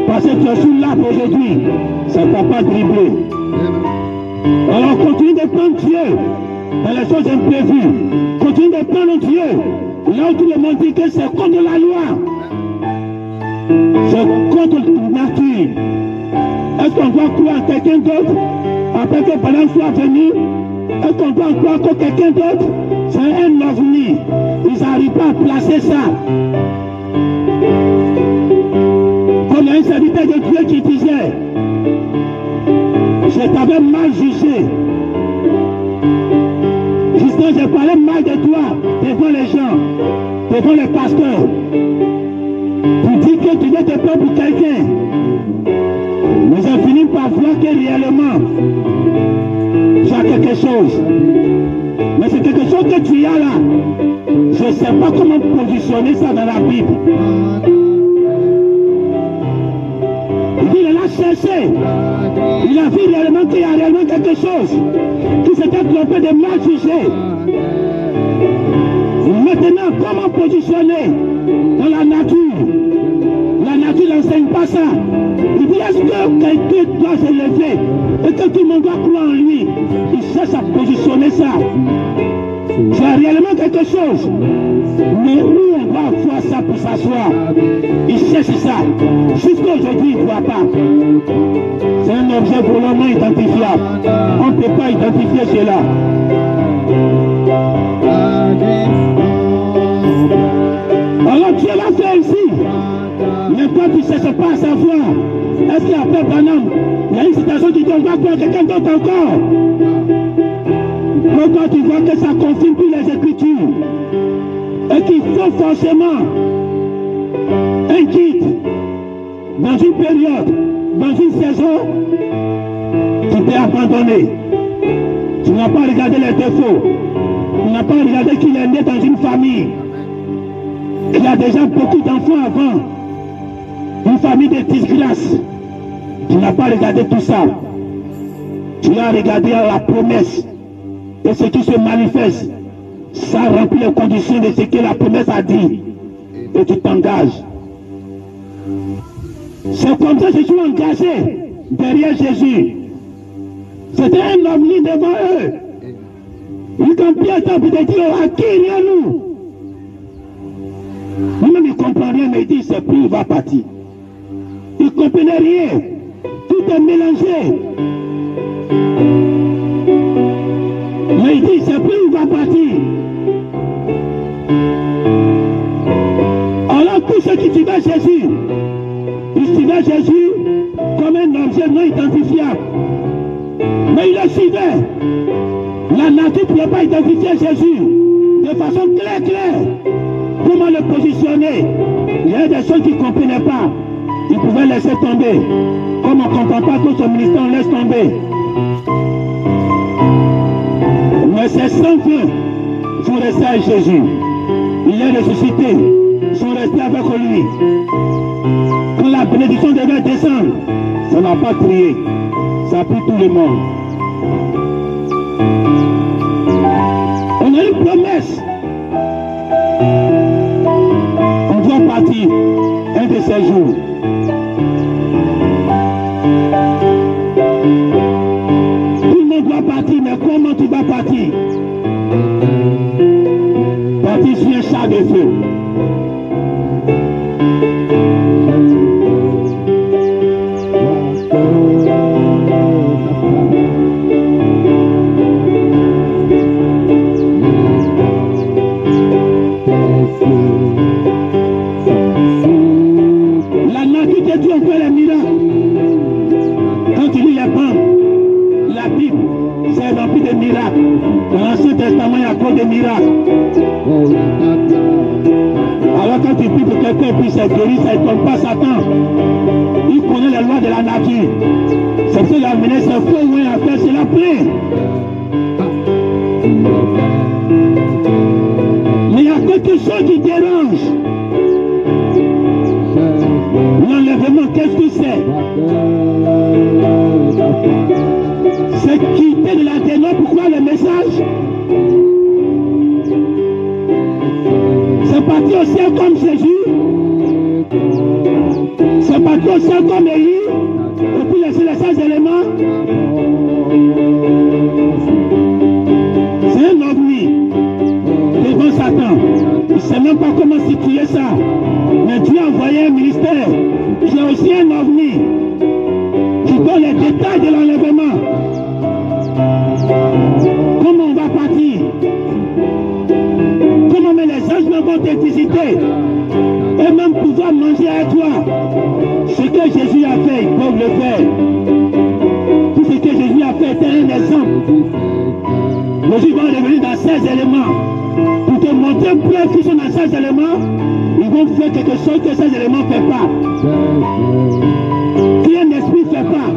Parce que tu es sous l'arbre aujourd'hui, ça ne va pas tripler. Alors continue de prendre Dieu dans les choses imprévues. Continue de prendre Dieu là où tout le monde dit que c'est contre la loi. C'est contre la nature. Est-ce qu'on doit croire en quelqu'un d'autre après que pendant soit venu? Est-ce qu'on doit croire que quelqu'un d'autre? C'est un ovni. Ils n'arrivent pas à placer ça. Comme un serviteur de Dieu qui disait, je t'avais mal jugé. Justement, j'ai parlé mal de toi devant les gens, devant les pasteurs. Tu dis que tu n'étais pas pour quelqu'un. Mais j'ai fini par voir que réellement, j'ai quelque chose. Mais c'est quelque chose que tu as là. Je ne sais pas comment positionner ça dans la Bible. Il a cherché. Il a vu réellement qu'il y a réellement quelque chose qui s'était trompé de mal jugé. Maintenant, comment positionner dans la nature? La nature n'enseigne pas ça. Il dit, est-ce que quelqu'un doit se lever et que tout le monde doit croire en lui? Il cherche à positionner ça. C'est réellement quelque chose. Mais où on va voir ça pour s'asseoir? Il cherche ça. Jusqu'à aujourd'hui, il ne voit pas. C'est un objet pour l'homme identifiable. On ne peut pas identifier cela. Alors Dieu l'a fait ici. Mais toi, tu ne cherches pas à savoir. Est-ce qu'il y a peur d'un homme? Il y a une situation qui dit on va croire quelqu'un d'autre encore. Pourquoi tu vois que ça confirme plus les Écritures et qu'il faut forcément un guide dans une période, dans une saison, tu t'es abandonné. Tu n'as pas regardé les défauts. Tu n'as pas regardé qu'il est né dans une famille. Il y a déjà beaucoup d'enfants avant. Une famille de disgrâce. Tu n'as pas regardé tout ça. Tu as regardé la promesse. Et ce qui se manifeste, ça remplit les conditions de ce que la promesse a dit. Et tu t'engages. C'est comme ça que je suis engagé derrière Jésus. C'était un ovni devant eux. Ils ont bien temps pour dire, à qui nous? Lui-même il ne comprend rien, mais il dit, c'est plus, il va partir. Il ne comprenait rien. Tout est mélangé. Mais il dit, c'est plus, il va partir. Alors tous ceux qui suivaient Jésus, ils suivaient Jésus comme un objet non identifiable. Mais ils le suivaient. La nature ne pouvait pas identifier Jésus de façon claire. Comment le positionner? Il y a des choses qu'ils ne comprenaient pas. Ils pouvaient laisser tomber. Comme on ne comprend pas tout ce ministère, on laisse tomber. Mais ces 100 feux sont restés à Jésus. Il est ressuscité. Ils sont restés avec lui. Quand la bénédiction devait descendre, ça n'a pas crié. Ça a pris tout le monde. On a une promesse. On doit partir un de ces jours. Tout le monde doit partir, mais comment tu vas partir? Partir sur un char de feu. Dans l'Ancien Testament, il y a encore des miracles. Alors quand tu pries pour quelqu'un puisse être guéri, ça ne tombe pas Satan. Il connaît les lois de la nature. C'est pour ça qu'il a amené ce faux moyen à faire cela plein. Mais il y a quelque chose qui dérange. L'enlèvement, qu'est-ce que c'est? C'est quitter de la ténèbre. Pourquoi le message? C'est parti au ciel comme Jésus. C'est parti au ciel comme Élie. Et puis laisser les 16 éléments. C'est un ovni devant Satan. Il ne sait même pas comment situer ça. Mais Dieu a envoyé un ministère qui est aussi un ovni qui donne les détails de l'enlèvement. Comment on va partir? Comment mais les anges vont te visiter et même pouvoir manger avec toi. Ce que Jésus a fait, ils peuvent le faire. Tout ce que Jésus a fait est un exemple. Jésus va revenir dans 16 éléments. Pour te montrer preuve qu'ils sont dans 16 éléments, ils vont faire quelque chose que ces éléments ne font pas. Qui un esprit ne fait pas.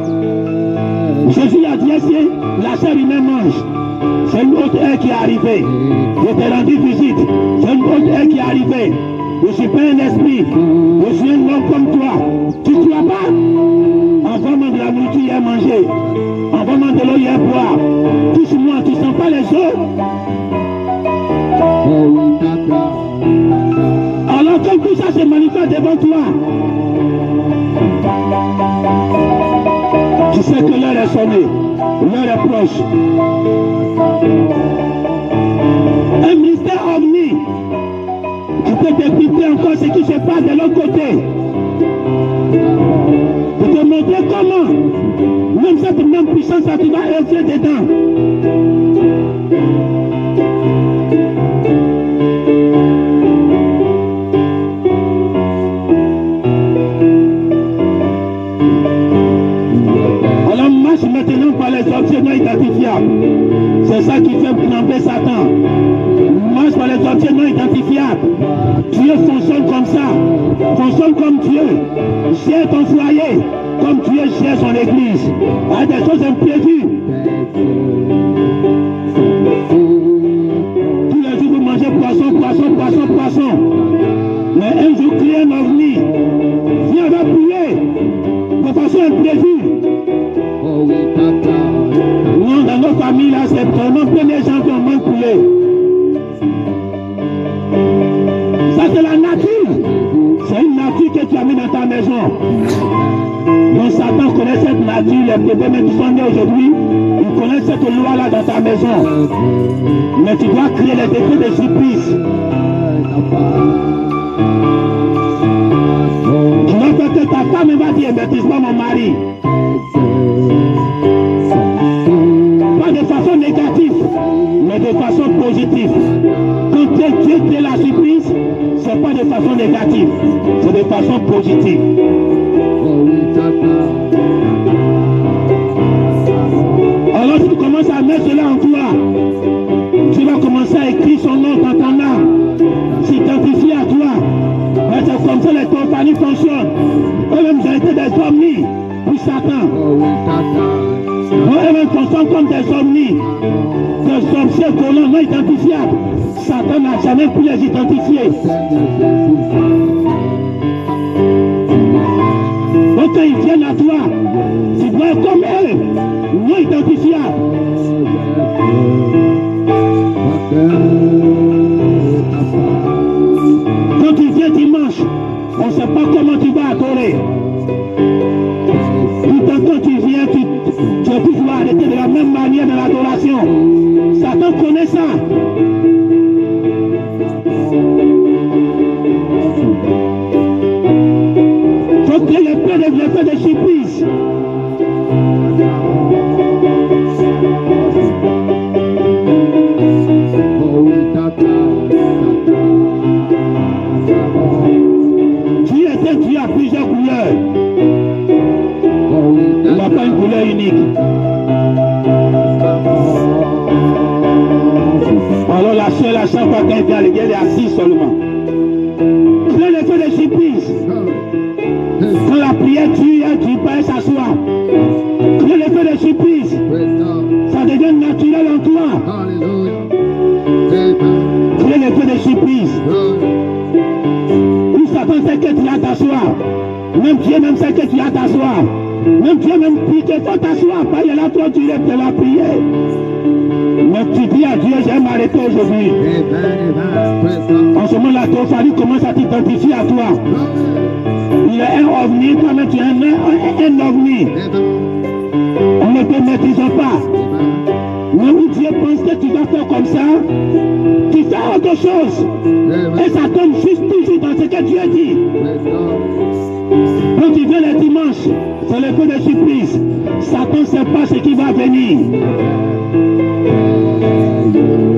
Jésus a dit ainsi, la chair humaine mange. C'est une autre heure qui est arrivée. Je t'ai rendu visite. C'est une autre heure qui est arrivée. Je ne suis pas un esprit. Je suis un homme comme toi. Tu ne crois pas? Envoie-moi de la nourriture hier manger. Envoie-moi de l'eau hier boire. Touche-moi, tu ne sens pas les eaux? Alors comme tout ça se manifeste devant toi, tu sais que l'heure est sonnée, l'heure est proche. Un ministère ovni qui peut t'expliquer encore ce qui se passe de l'autre côté. Pour te montrer comment, même cette même puissance, ça tu vas œuvrer dedans. Alors marche maintenant par les objets non identifiables. C'est ça qui fait trembler Satan. Marche par les objets non identifiables. Dieu fonctionne comme ça. Fonctionne comme Dieu. Gère ton foyer comme Dieu gère son église. Il y a des choses imprévues. Tous les jours vous mangez poisson. Mais un jour crée un ovni. Viens va prier de façon imprévue. Non, dans nos familles là, c'est vraiment plein de gens qui ont manipulé. Ça c'est la nature. C'est une nature que tu as mis dans ta maison. Donc Satan connaît cette nature, les bébés même qui sont nés aujourd'hui, ils connaissent cette loi là dans ta maison. Mais tu dois créer les effets de surprise. Tu vas faire que ta femme va dire, mais tu pas mon mari. Pas de façon négative, mais de façon positive. Quand Dieu crée la surprise, ce n'est pas de façon négative, c'est de façon positive. Alors si tu commences à mettre cela en toi, tu vas commencer à écrire son nom dans ton âme, s'identifier à toi. C'est comme comme ça les compagnies fonctionnent. Eux-mêmes ont été des omnis pour Satan. Eux-mêmes fonctionnent comme des omnis, des objets volants non identifiables. Satan n'a jamais pu les identifier. Donc quand ils viennent à toi, tu dois être comme eux, non identifiables. Quand tu viens dimanche, on ne sait pas comment tu vas adorer. Pourtant quand tu viens, tu es toujours arrêté de la même manière dans l'adoration. Satan connaît ça. Faut que les pères de surprise. Dieu a plusieurs couleurs. Il n'a pas une couleur unique. Alors la seule à chaque fois qu'elle vient, elle est assise seulement. Plein de feux de surprise. Quand la prière tue, tu peux s'asseoir. Plein de feux de surprise. Ça devient naturel en toi. Plein de feux de surprise. Satan sait que tu as t'asseoir. Même Dieu même sait que tu as t'asseoir. Même Dieu même dit qu'il faut t'asseoir. Pas il y a là, toi tu lèves de la prière. Mais tu dis à Dieu, j'aime m'arrêter aujourd'hui. En ce moment-là, ton famille commence à t'identifier à toi. Il est un ovni, toi-même tu es un ovni. On ne te maîtrise pas. Mais où Dieu pense que tu vas faire comme ça, tu fais autre chose. Et ça tombe juste toujours dans ce que Dieu dit. Quand tu viens le dimanche, c'est le feu de surprise. Satan ne sait pas ce qui va venir.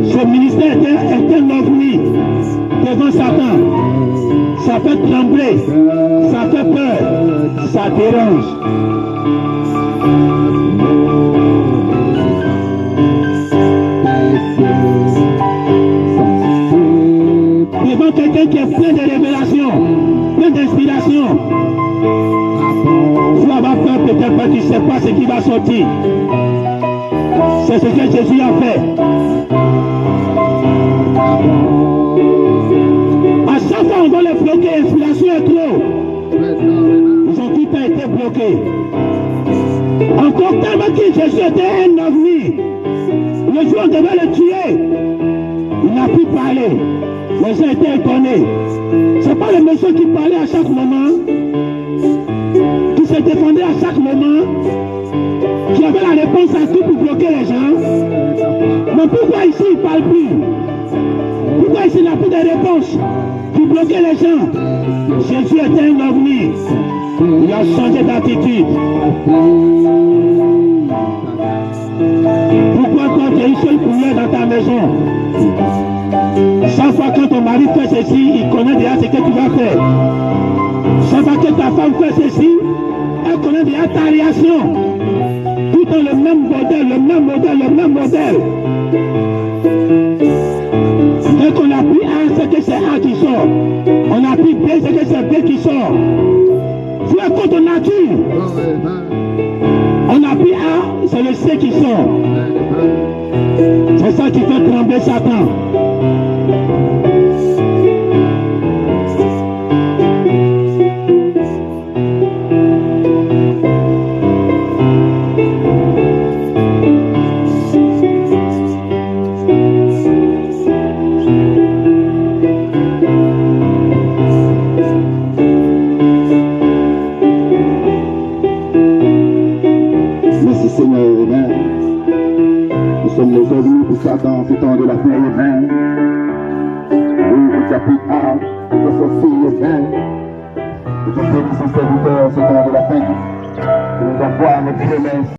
Ce ministère est un ovni devant Satan. Ça fait trembler, ça fait peur, ça dérange. Devant quelqu'un qui est plein de révélations, plein d'inspiration, tu avoir peur peut-être parce que tu ne sais pas ce qui va sortir. C'est ce que Jésus a fait. À chaque fois on va les bloquer, l'inspiration est trop. Ils ont tout été bloqués. Encore tellement que Jésus était un ovni. Le jour où on devait le tuer, il n'a pu parler. Les gens étaient étonnés. Ce n'est pas le monsieur qui parlait à chaque moment, qui se défendait à chaque moment, qui avait la réponse à tout pour bloquer les gens. Mais pourquoi ici il ne parle plus? Pourquoi ici il n'a plus de réponse pour bloquer les gens? Jésus était un ovni. Il a changé d'attitude. Pourquoi toi tu as une seule couleur dans ta maison? Chaque fois que ton mari fait ceci, il connaît déjà ce que tu vas faire. Chaque fois que ta femme fait ceci, elle connaît déjà ta réaction. Tout dans le même modèle, le même modèle, le même modèle. Dès qu'on appuie A, c'est que c'est A qui sort. On appuie B, c'est que c'est B qui sort. C'est contre nature. On appuie A, c'est le C qui sort. C'est ça qui fait trembler Satan. Merci Seigneur, amen. Nous sommes les ovnis pour Satan, c'est temps de la fin, amen. Oui, vous appuyez A, vous sortir, amen. Nous sommes bénis, serviteurs, c'est temps de la fin. Nous envoie notre promesse.